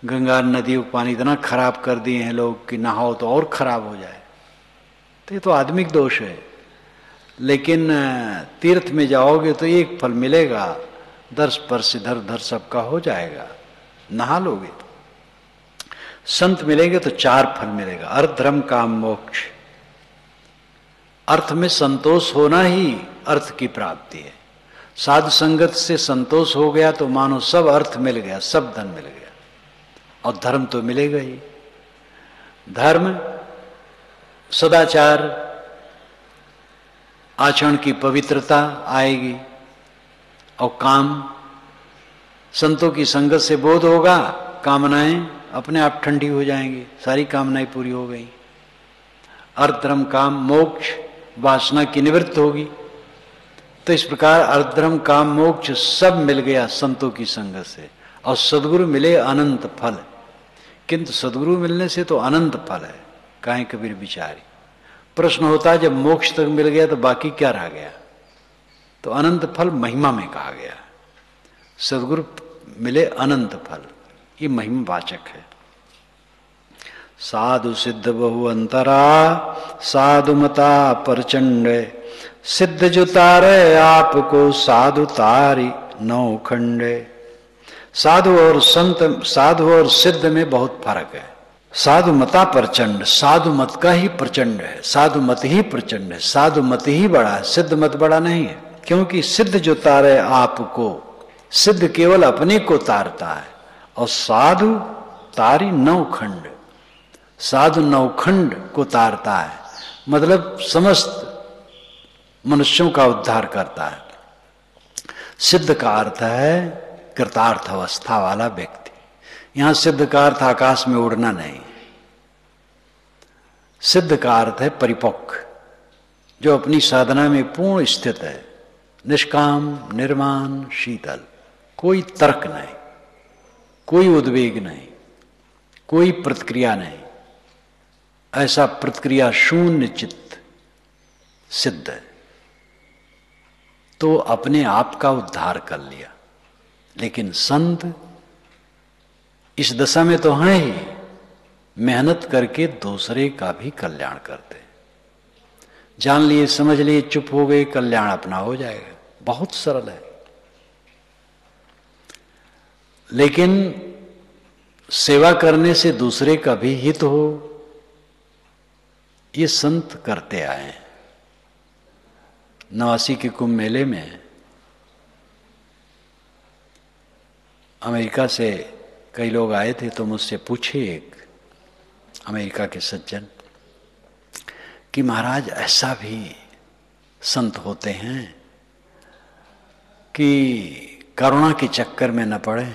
गंगा नदियों का पानी इतना खराब कर दिए हैं लोग कि नहाओ तो और खराब हो जाए, तो ये तो आदमिक दोष है। लेकिन तीर्थ में जाओगे तो एक फल मिलेगा, दर्श स्पर्श इधर उधर सबका हो जाएगा, नहा लोगे तो। संत मिलेंगे तो 4 फल मिलेगा, अर्थ धर्म काम मोक्ष। अर्थ में संतोष होना ही अर्थ की प्राप्ति है। साधु संगत से संतोष हो गया तो मानो सब अर्थ मिल गया, सब धन मिल गया, और धर्म तो मिलेगा ही। धर्म सदाचार, आचरण की पवित्रता आएगी, और काम संतों की संगत से बोध होगा, कामनाएं अपने आप ठंडी हो जाएंगी, सारी कामनाएं पूरी हो गई। अर्थ धर्म काम मोक्ष, वासना की निवृत्ति होगी। तो इस प्रकार अर्थ धर्म काम मोक्ष सब मिल गया संतों की संगत से, और सदगुरु मिले अनंत फल। किंतु सदगुरु मिलने से तो अनंत फल है, काहे कबीर बिचारी। प्रश्न होता है जब मोक्ष तक मिल गया तो बाकी क्या रह गया, तो अनंत फल महिमा में कहा गया। सदगुरु मिले अनंत फल, ये महिमा वाचक है। साधु सिद्ध बहु अंतरा, साधु मता प्रचंड, सिद्ध जो तारे आपको, साधु तारी नौ खंडे। साधु और संत, साधु और सिद्ध में बहुत फर्क है। साधु मता प्रचंड, साधु मत का ही प्रचंड है, साधु मत ही प्रचंड है, साधु मत ही बड़ा है, सिद्ध मत बड़ा नहीं है। क्योंकि सिद्ध जो तारे आपको, सिद्ध केवल अपने को तारता है, और साधु तारी 9 खंड, साधु 9 खंड को तारता है, मतलब समस्त मनुष्यों का उद्धार करता है। सिद्ध का अर्थ है कृतार्थ अवस्था वाला व्यक्ति। यहां सिद्ध का अर्थ आकाश में उड़ना नहीं, सिद्ध का अर्थ है परिपक्व, जो अपनी साधना में पूर्ण स्थित है, निष्काम निर्माण शीतल, कोई तर्क नहीं, कोई उद्वेग नहीं, कोई प्रतिक्रिया नहीं, ऐसा प्रतिक्रिया शून्य चित्त सिद्ध है। तो अपने आप का उद्धार कर लिया। लेकिन संत इस दशा में तो हैं ही, मेहनत करके दूसरे का भी कल्याण करते। जान लिए समझ लिए चुप हो गए, कल्याण अपना हो जाएगा, बहुत सरल है। लेकिन सेवा करने से दूसरे का भी हित हो, ये संत करते आए हैं। 89 के कुंभ मेले में अमेरिका से कई लोग आए थे, तो मुझसे पूछे एक अमेरिका के सज्जन कि महाराज ऐसा भी संत होते हैं कि करुणा के चक्कर में न पड़े।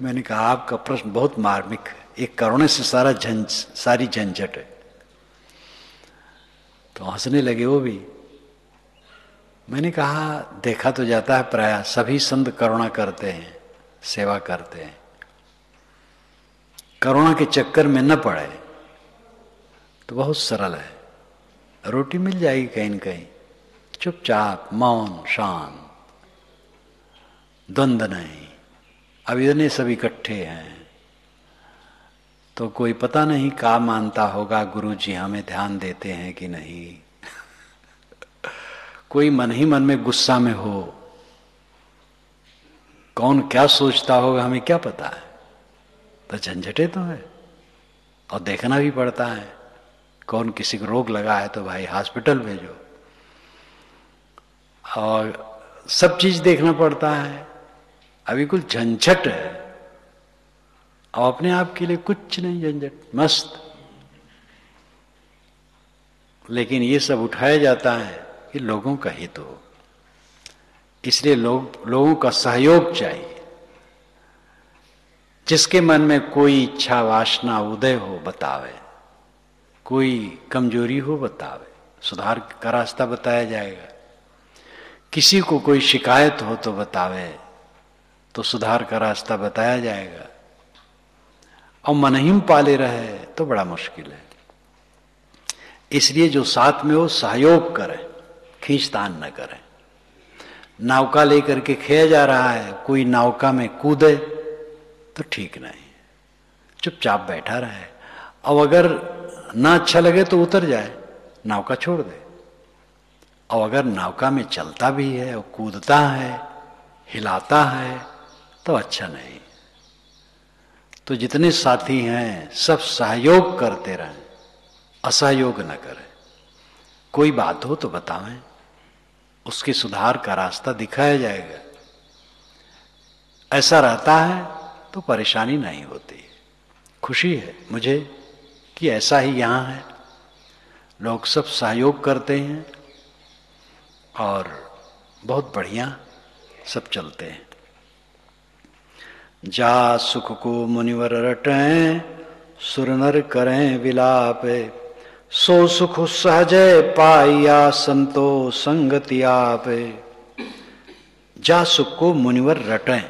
मैंने कहा आपका प्रश्न बहुत मार्मिक है, एक करुणा से सारी झंझट है। तो हंसने लगे वो भी। मैंने कहा देखा तो जाता है प्रायः सभी संत करुणा करते हैं, सेवा करते हैं, करुणा के चक्कर में न पड़े तो बहुत सरल है, रोटी मिल जाएगी कहीं न कहीं, चुपचाप मौन शांत, द्वंद नहीं। अब इतने सब इकट्ठे हैं तो कोई पता नहीं क्या मानता होगा, गुरुजी हमें ध्यान देते हैं कि नहीं। कोई मन ही मन में गुस्सा में हो, कौन क्या सोचता होगा हमें क्या पता है। तो झंझटे तो है, और देखना भी पड़ता है। कौन किसी को रोग लगा है तो भाई हॉस्पिटल भेजो, और सब चीज देखना पड़ता है। अभी कुछ झंझट है, और अपने आप के लिए कुछ नहीं झंझट, मस्त। लेकिन ये सब उठाया जाता है कि लोगों का हित हो, इसलिए लोगों का सहयोग चाहिए। जिसके मन में कोई इच्छा वासना उदय हो बतावे, कोई कमजोरी हो बतावे, सुधार का रास्ता बताया जाएगा। किसी को कोई शिकायत हो तो बतावे, तो सुधार का रास्ता बताया जाएगा। और मनहीम पाले रहे तो बड़ा मुश्किल है। इसलिए जो साथ में हो सहयोग करे, खींचतान न करे। नौका लेकर के खेया जा रहा है, कोई नौका में कूदे तो ठीक नहीं, चुपचाप बैठा रहे। अब अगर ना अच्छा लगे तो उतर जाए, नौका छोड़ दे। और अगर नौका में चलता भी है और कूदता है, हिलाता है, तो अच्छा नहीं। तो जितने साथी हैं सब सहयोग करते रहें, असहयोग न करें। कोई बात हो तो बतावें, उसके सुधार का रास्ता दिखाया जाएगा। ऐसा रहता है तो परेशानी नहीं होती। खुशी है मुझे कि ऐसा ही यहां है, लोग सब सहयोग करते हैं और बहुत बढ़िया सब चलते हैं। जा सुख को मुनिवर रटें, सुर नर करें विलाप, सो सुख सहजय पाइया संतो संगति आप। जा सुख को मुनिवर रटें,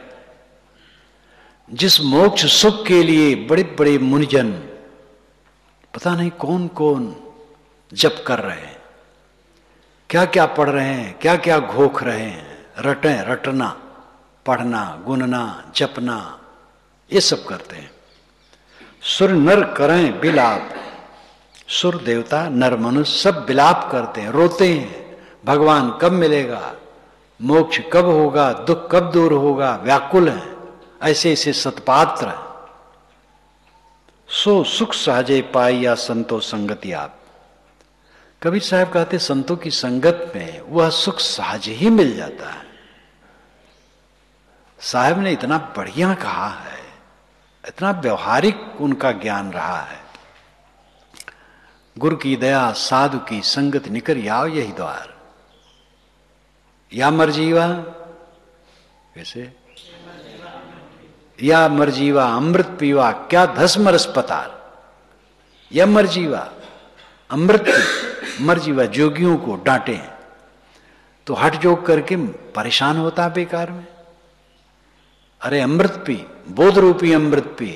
जिस मोक्ष सुख के लिए बड़े बड़े मुनिजन पता नहीं कौन कौन जप कर रहे हैं, क्या क्या पढ़ रहे हैं, क्या क्या घोख रहे हैं। रटें, रटना, पढ़ना, गुनना, जपना, ये सब करते हैं। सुर नर करें विलाप, सुर देवता नर मनुष्य सब विलाप करते हैं, रोते हैं। भगवान कब मिलेगा, मोक्ष कब होगा, दुख कब दूर होगा, व्याकुल है। ऐसे ऐसे सतपात्र है। सो सुख सहजे पाई या संतो संगति आप। कबीर साहब कहते संतों की संगत में वह सुख सहज ही मिल जाता है। साहब ने इतना बढ़िया कहा है, इतना व्यवहारिक उनका ज्ञान रहा है। गुरु की दया साधु की संगत निकर याव यही द्वार, या मर जीवा वैसे या मर जीवा अमृत पीवा क्या धस्म रस पतार। या मर जीवा अमृत पी, मर जीवा जोगियों को डांटे तो हट जोग करके परेशान होता है बेकार में। अरे अमृत पी, बोध रूपी अमृत पी,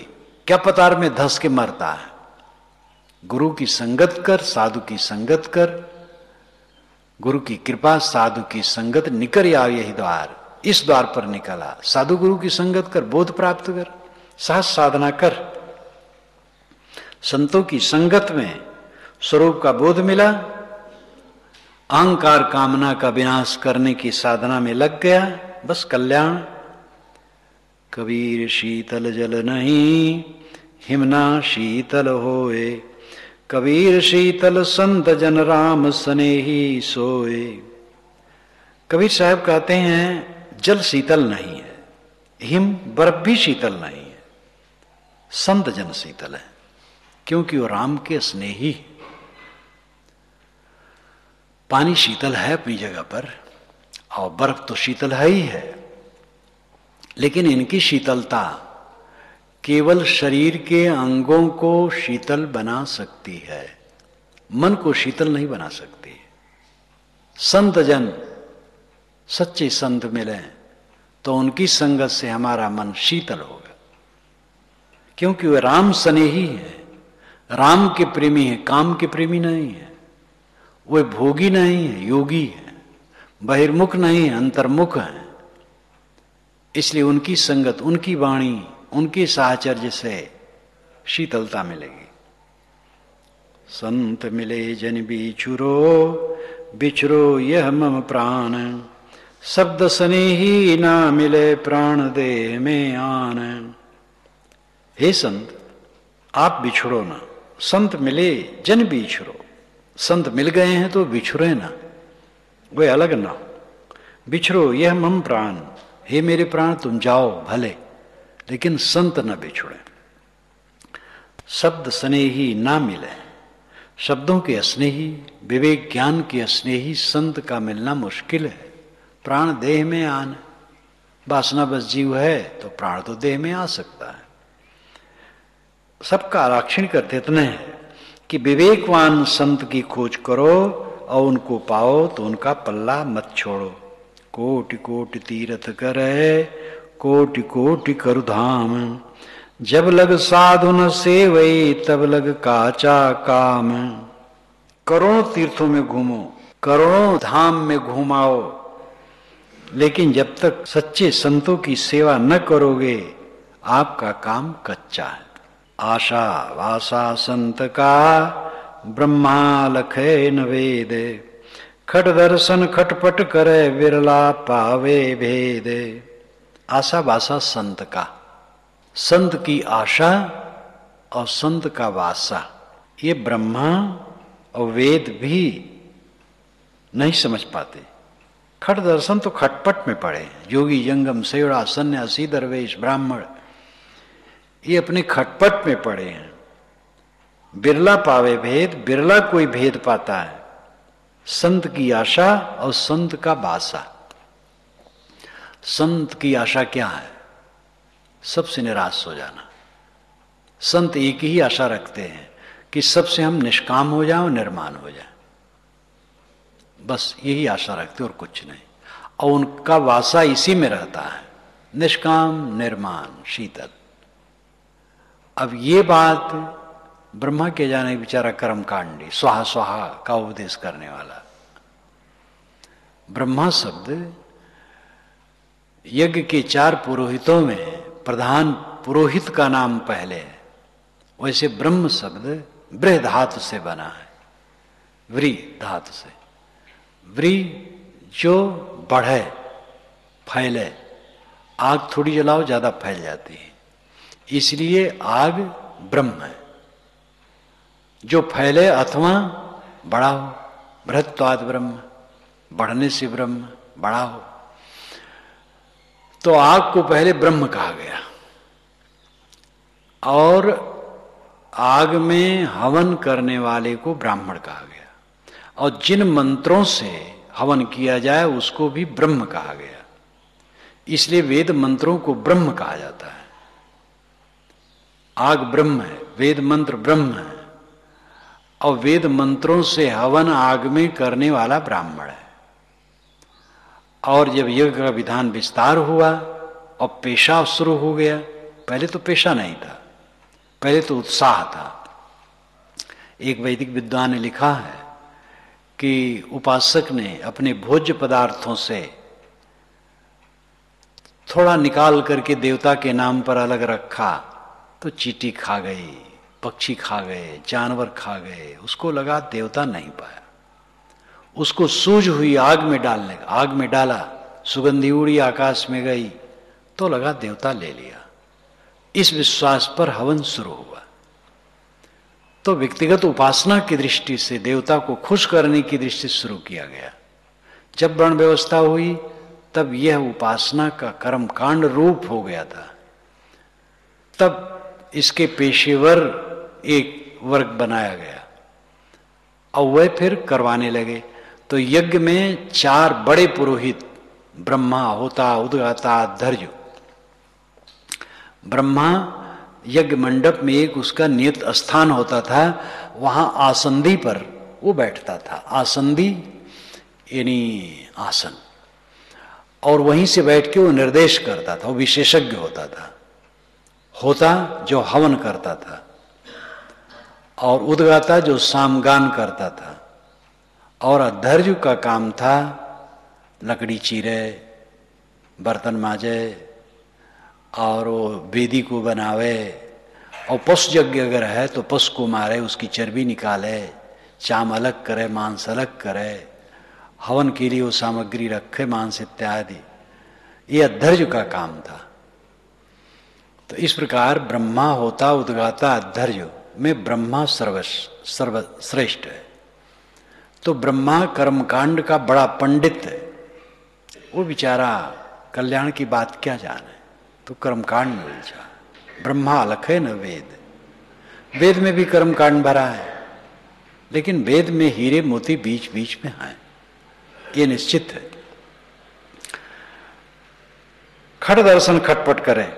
क्या पतार में धस के मरता है। गुरु की संगत कर, साधु की संगत कर, गुरु की कृपा साधु की संगत निकर आओ यही द्वार। इस द्वार पर निकला, साधु गुरु की संगत कर, बोध प्राप्त कर, सहज साधना कर। संतों की संगत में स्वरूप का बोध मिला, अहंकार कामना का विनाश करने की साधना में लग गया, बस कल्याण। कबीर शीतल जल नहीं हिमना शीतल होए, कबीर शीतल संत जन राम स्नेही सोए। कबीर साहब कहते हैं जल शीतल नहीं है, हिम बर्फ भी शीतल नहीं है, संत जन शीतल है, क्योंकि वो राम के स्नेही। पानी शीतल है अपनी जगह पर और बर्फ तो शीतल है ही है, लेकिन इनकी शीतलता केवल शरीर के अंगों को शीतल बना सकती है, मन को शीतल नहीं बना सकती। संत जन सच्चे संत मिले तो उनकी संगत से हमारा मन शीतल होगा, क्योंकि वे राम स्नेही है, राम के प्रेमी है, काम के प्रेमी नहीं है। वे भोगी नहीं है, योगी है, बहिर्मुख नहीं है, अंतर्मुख है। इसलिए उनकी संगत, उनकी वाणी, उनके साहचर्य से शीतलता मिलेगी। संत मिले जन बिछुरो, बिछुरो यह मम प्राण, शब्द स्नेही ना मिले प्राण देह में आन। हे संत आप बिछुड़ो ना, संत मिले जन बिछुरो। संत मिल गए हैं तो बिछुरे ना, वे अलग ना। बिछुरो यह मम प्राण, हे मेरे प्राण तुम जाओ भले, लेकिन संत न बिछुड़े। शब्द स्नेही ना मिले, शब्दों के स्नेही, विवेक ज्ञान के स्नेही संत का मिलना मुश्किल है। प्राण देह में आन, वासना बस जीव है तो प्राण तो देह में आ सकता है। सबका आरक्षण करते इतने हैं कि विवेकवान संत की खोज करो और उनको पाओ तो उनका पल्ला मत छोड़ो। कोटि कोटि तीर्थ करे, कोटि कोटि करु धाम, जब लग साधु न सेवई तब लग काचा काम। करोड़ों तीर्थों में घूमो, करोड़ों धाम में घुमाओ, लेकिन जब तक सच्चे संतों की सेवा न करोगे आपका काम कच्चा है। आशा वासा संत का ब्रह्मा लखे न वेद, खट दर्शन खटपट करे विरला पावे भेद। आशा वासा संत का, संत की आशा और संत का वासा, ये ब्रह्मा और वेद भी नहीं समझ पाते। खट दर्शन तो खटपट में पड़े, योगी जंगम सेवड़ा सन्यासी दरवेश ब्राह्मण, ये अपने खटपट में पड़े हैं। बिरला पावे भेद, बिरला कोई भेद पाता है। संत की आशा और संत का वासा। संत की आशा क्या है? सबसे निराश हो जाना। संत एक ही आशा रखते हैं कि सबसे हम निष्काम हो जाएं और निर्माण हो जाएं, बस यही आशा रखते और कुछ नहीं। और उनका वासा इसी में रहता है, निष्काम निर्माण शीतल। अब ये बात ब्रह्मा के जाने बेचारा कर्मकांडी स्वाहा स्वाहा का उपदेश करने वाला। ब्रह्मा शब्द यज्ञ के 4 पुरोहितों में प्रधान पुरोहित का नाम पहले है, वैसे ब्रह्म शब्द बृह धातु से बना है, व्री धातु से। व्री जो बढ़े फैले, आग थोड़ी जलाओ ज्यादा फैल जाती है, इसलिए आग ब्रह्म है जो फैले अथवा बड़ा हो। बृहत्वाद ब्रह्म, बढ़ने से ब्रह्म बड़ा हो। तो आग को पहले ब्रह्म कहा गया, और आग में हवन करने वाले को ब्राह्मण कहा गया, और जिन मंत्रों से हवन किया जाए उसको भी ब्रह्म कहा गया। इसलिए वेद मंत्रों को ब्रह्म कहा जाता है। आग ब्रह्म है, वेद मंत्र ब्रह्म है, और वेद मंत्रों से हवन आग में करने वाला ब्राह्मण है। और जब यज्ञ का विधान विस्तार हुआ और पेशा शुरू हो गया, पहले तो पेशा नहीं था, पहले तो उत्साह था। एक वैदिक विद्वान ने लिखा है कि उपासक ने अपने भोज्य पदार्थों से थोड़ा निकाल करके देवता के नाम पर अलग रखा, तो चींटी खा गई, पक्षी खा गए, जानवर खा गए, उसको लगा देवता नहीं पाया। उसको सूझ हुई आग में डालने, आग में डाला, सुगंधी उड़ी आकाश में गई, तो लगा देवता ले लिया। इस विश्वास पर हवन शुरू हुआ। तो व्यक्तिगत उपासना की दृष्टि से देवता को खुश करने की दृष्टि से शुरू किया गया। जब वर्ण व्यवस्था हुई तब यह उपासना का कर्मकांड रूप हो गया था। तब इसके पेशेवर एक वर्ग बनाया गया और वह फिर करवाने लगे। तो यज्ञ में 4 बड़े पुरोहित, ब्रह्मा, होता, उद्गाता, दर्जु। ब्रह्मा यज्ञ मंडप में एक उसका नियत स्थान होता था, वहां आसंदी पर वो बैठता था। आसंदी यानी आसन, और वहीं से बैठ के वो निर्देश करता था, वो विशेषज्ञ होता था। होता जो हवन करता था, और उद्गाता जो सामगान करता था, और अधर्जु का काम था लकड़ी चीरे, बर्तन माजे, और वो वेदी को बनावे, और पशु यज्ञ अगर है तो पशु को मारे, उसकी चर्बी निकाले, चाम अलग करे, मांस अलग करे, हवन के लिए वो सामग्री रखे, मांस इत्यादि। ये अधर्जु का काम था। तो इस प्रकार ब्रह्मा, होता, उद्गाता, अधर्जु में ब्रह्मा सर्वश्रेष्ठ है। तो ब्रह्मा कर्मकांड का बड़ा पंडित है। वो बेचारा कल्याण की बात क्या जाने, तो कर्मकांड में उलझा। ब्रह्मा अलख है न वेद, वेद में भी कर्मकांड भरा है, लेकिन वेद में हीरे मोती बीच बीच में हैं, ये निश्चित है। खट दर्शन खटपट करे,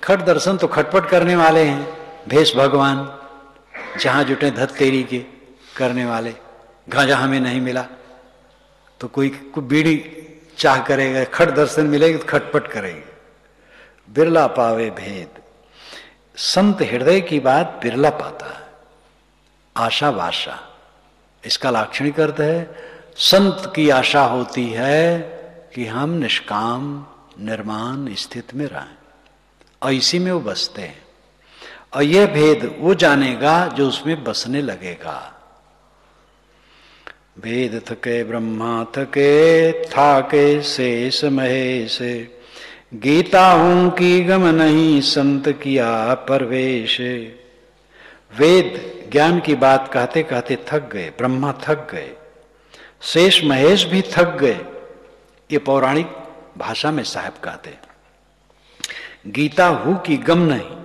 खट दर्शन तो खटपट करने वाले हैं। भेष भगवान जहां जुटे धत तेरी के करने वाले, गांजा हमें नहीं मिला तो कोई बीड़ी चाह करेगा, खट दर्शन मिलेगी तो खटपट करेगी। बिरला पावे भेद, संत हृदय की बात बिरला पाता है। आशा वाशा, इसका लाक्षणिक अर्थ है संत की आशा होती है कि हम निष्काम निर्माण स्थिति में रहें, और इसी में वो बसते हैं। और यह भेद वो जानेगा जो उसमें बसने लगेगा। वेद थके ब्रह्मा थके, थाके शेष महेश, गीता हूं की गम नहीं, संत किया परवेश। वेद ज्ञान की बात कहते कहते थक गए, ब्रह्मा थक गए, शेष महेश भी थक गए। ये पौराणिक भाषा में साहब कहते। गीता हूं की गम नहीं,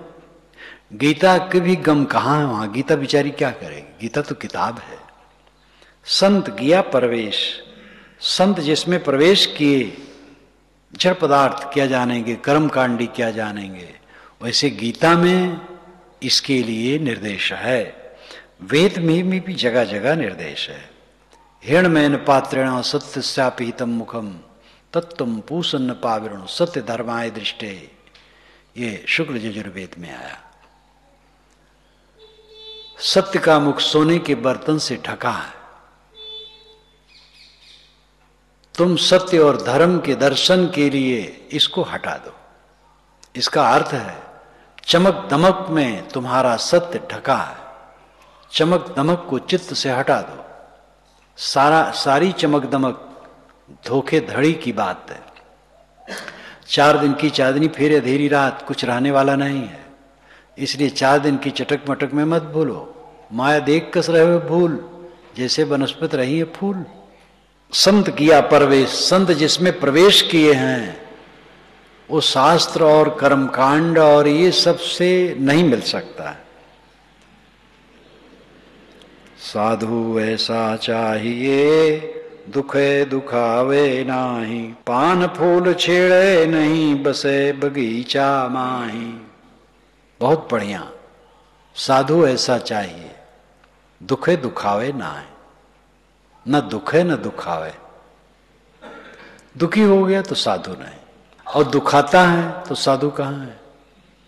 गीता के भी गम कहां है वहां, गीता बिचारी क्या करेगी, गीता तो किताब है। संत किया प्रवेश, संत जिसमें प्रवेश किए, जड़ पदार्थ क्या जानेंगे, कर्म कांडी क्या जानेंगे, वैसे गीता में इसके लिए निर्देश है। वेद में भी जगह जगह निर्देश है। हिरणमयन पात्रेण सत्य स्यापीतम मुखम, तत्तम पूसन पाविरण सत्य धर्माय दृष्टे, ये शुक्ल यजुर्वेद में आया। सत्य का मुख सोने के बर्तन से ढका है। तुम सत्य और धर्म के दर्शन के लिए इसको हटा दो। इसका अर्थ है चमक दमक में तुम्हारा सत्य ढका है, चमक दमक को चित्त से हटा दो। सारी चमक दमक धोखेधड़ी की बात है। 4 दिन की चांदनी फिर अंधेरी रात, कुछ रहने वाला नहीं है। इसलिए 4 दिन की चटक मटक में मत भूलो। माया देख कस रहे हो भूल, जैसे वनस्पति रही है फूल। संत किया प्रवेश, संत जिसमें प्रवेश किए हैं वो शास्त्र और कर्मकांड और ये सबसे नहीं मिल सकता है। साधु ऐसा चाहिए दुखे दुखावे नाही, पान फूल छेड़े नहीं, बसे बगीचा माही। बहुत बढ़िया, साधु ऐसा चाहिए दुखे दुखावे ना है, न दुखे न दुखावे। दुखी हो गया तो साधु नहीं, और दुखाता है तो साधु कहाँ है।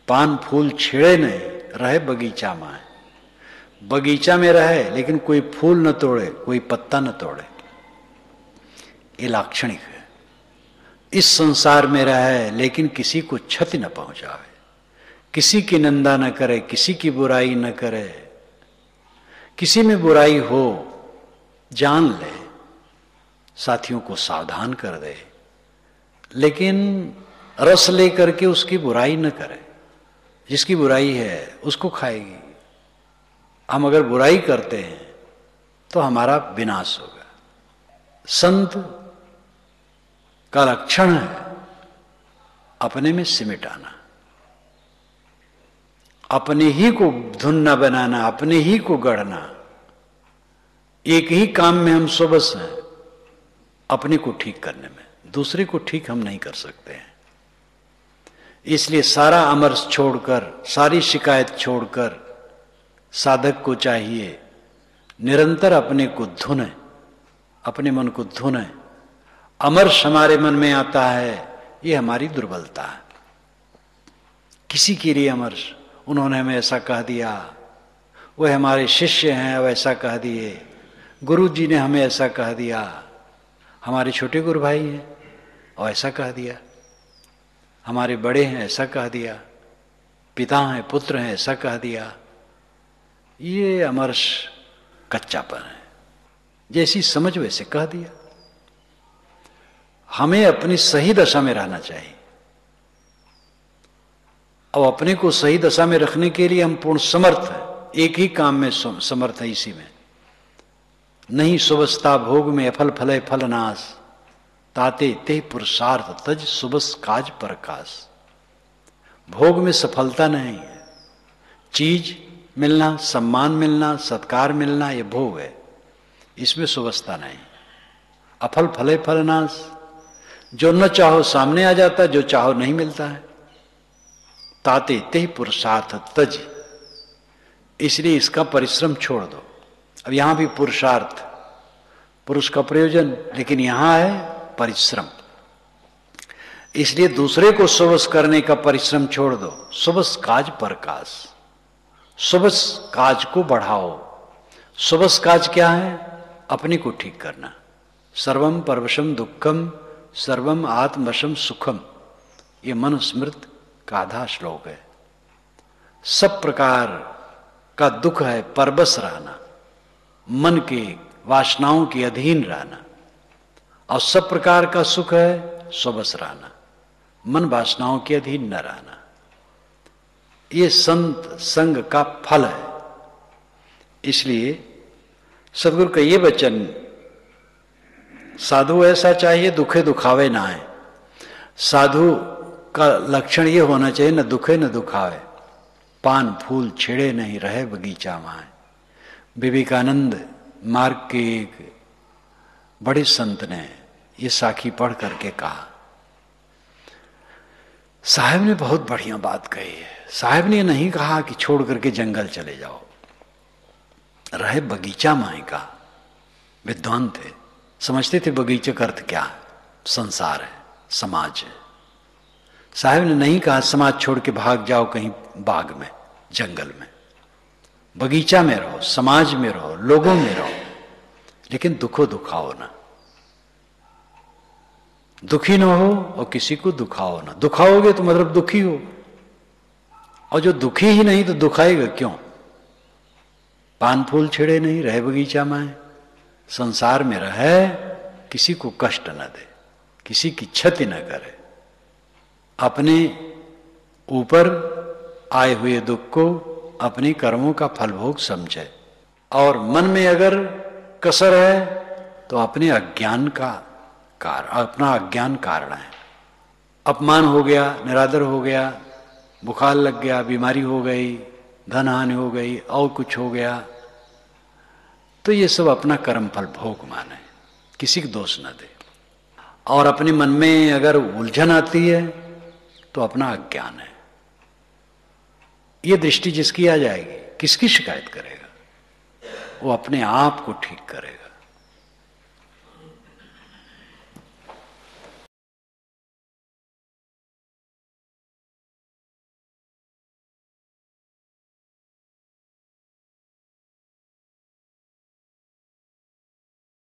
पान फूल छेड़े नहीं, रहे बगीचा में। बगीचा में रहे लेकिन कोई फूल न तोड़े, कोई पत्ता न तोड़े, ये लाक्षणिक है। इस संसार में रहे लेकिन किसी को क्षति न पहुंचावे, किसी की निंदा न करे, किसी की बुराई न करे। किसी में बुराई हो जान ले, साथियों को सावधान कर दे, लेकिन रस लेकर के उसकी बुराई न करे। जिसकी बुराई है उसको खाएगी। हम अगर बुराई करते हैं तो हमारा विनाश होगा। संत का लक्षण है अपने में सिमट आना, अपने ही को धुन न बनाना, अपने ही को गढ़ना। एक ही काम में हम सुबस हैं, अपने को ठीक करने में। दूसरे को ठीक हम नहीं कर सकते हैं। इसलिए सारा अमर्ष छोड़कर, सारी शिकायत छोड़कर साधक को चाहिए निरंतर अपने को धुने, अपने मन को धुने। अमर्ष हमारे मन में आता है, ये हमारी दुर्बलता है। किसी के लिए अमर्ष, उन्होंने हमें ऐसा कह दिया, वह हमारे शिष्य हैं वैसा कह दिए, गुरु जी ने हमें ऐसा कह दिया, हमारे छोटे गुरु भाई हैं और ऐसा कह दिया, हमारे बड़े हैं ऐसा कह दिया, पिता हैं पुत्र हैं ऐसा कह दिया। ये अमर्ष कच्चापन है। जैसी समझ वैसे कह दिया। हमें अपनी सही दशा में रहना चाहिए, और अपने को सही दशा में रखने के लिए हम पूर्ण समर्थ हैं। एक ही काम में समर्थ है, इसी में नहीं सुबस्ता भोग में अफल फले फल नाश, ताते ते पुरुषार्थ तज सुबस काज प्रकाश। भोग में सफलता नहीं है। चीज मिलना, सम्मान मिलना, सत्कार मिलना, ये भोग है, इसमें सुबस्ता नहीं। अफल फले फल नाश, जो न चाहो सामने आ जाता, जो चाहो नहीं मिलता है। ताते ते पुरुषार्थ तज, इसलिए इसका परिश्रम छोड़ दो। अब यहां भी पुरुषार्थ, पुरुष का प्रयोजन, लेकिन यहां है परिश्रम। इसलिए दूसरे को सुबस करने का परिश्रम छोड़ दो। सुबस काज परकाज, सुबस काज को बढ़ाओ। सुबस काज क्या है? अपने को ठीक करना। सर्वम परवशम दुखम सर्वम आत्मवशम सुखम, ये मनुस्मृत का आधा श्लोक है। सब प्रकार का दुख है परवश रहना, मन के वासनाओं के अधीन रहना, और सब प्रकार का सुख है सुबस रहना, मन वासनाओं के अधीन न रहना। ये संत संग का फल है। इसलिए सदगुरु का ये वचन, साधु ऐसा चाहिए दुखे दुखावे ना है। साधु का लक्षण ये होना चाहिए न दुखे न दुखावे, पान फूल छेड़े नहीं रहे बगीचा माए। विवेकानंद मार्ग के एक बड़े संत ने ये साखी पढ़ करके कहा। साहब ने बहुत बढ़िया बात कही है। साहब ने नहीं कहा कि छोड़ करके जंगल चले जाओ, रहे बगीचा माए का। विद्वान थे, समझते थे बगीचे का अर्थ क्या है, संसार है, समाज है। साहब ने नहीं कहा समाज छोड़ के भाग जाओ कहीं बाग में, जंगल में। बगीचा में रहो, समाज में रहो, लोगों में रहो, लेकिन दुखो दुखाओ ना। दुखी ना हो और किसी को दुखाओ ना। दुखाओगे तो मतलब दुखी हो, और जो दुखी ही नहीं तो दुखाएगा क्यों? पान फूल छिड़े नहीं रहे बगीचा में, संसार में रहे, किसी को कष्ट न दे, किसी की क्षति न करे, अपने ऊपर आए हुए दुख को अपने कर्मों का फलभोग समझे। और मन में अगर कसर है तो अपने अज्ञान का अपना अज्ञान कारण है। अपमान हो गया, निरादर हो गया, बुखार लग गया, बीमारी हो गई, धन हानि हो गई, और कुछ हो गया, तो ये सब अपना कर्म फल भोग माने, किसी को दोष न दे। और अपने मन में अगर उलझन आती है तो अपना अज्ञान है। ये दृष्टि जिसकी आ जाएगी, किसकी शिकायत करेगा? वो अपने आप को ठीक करेगा।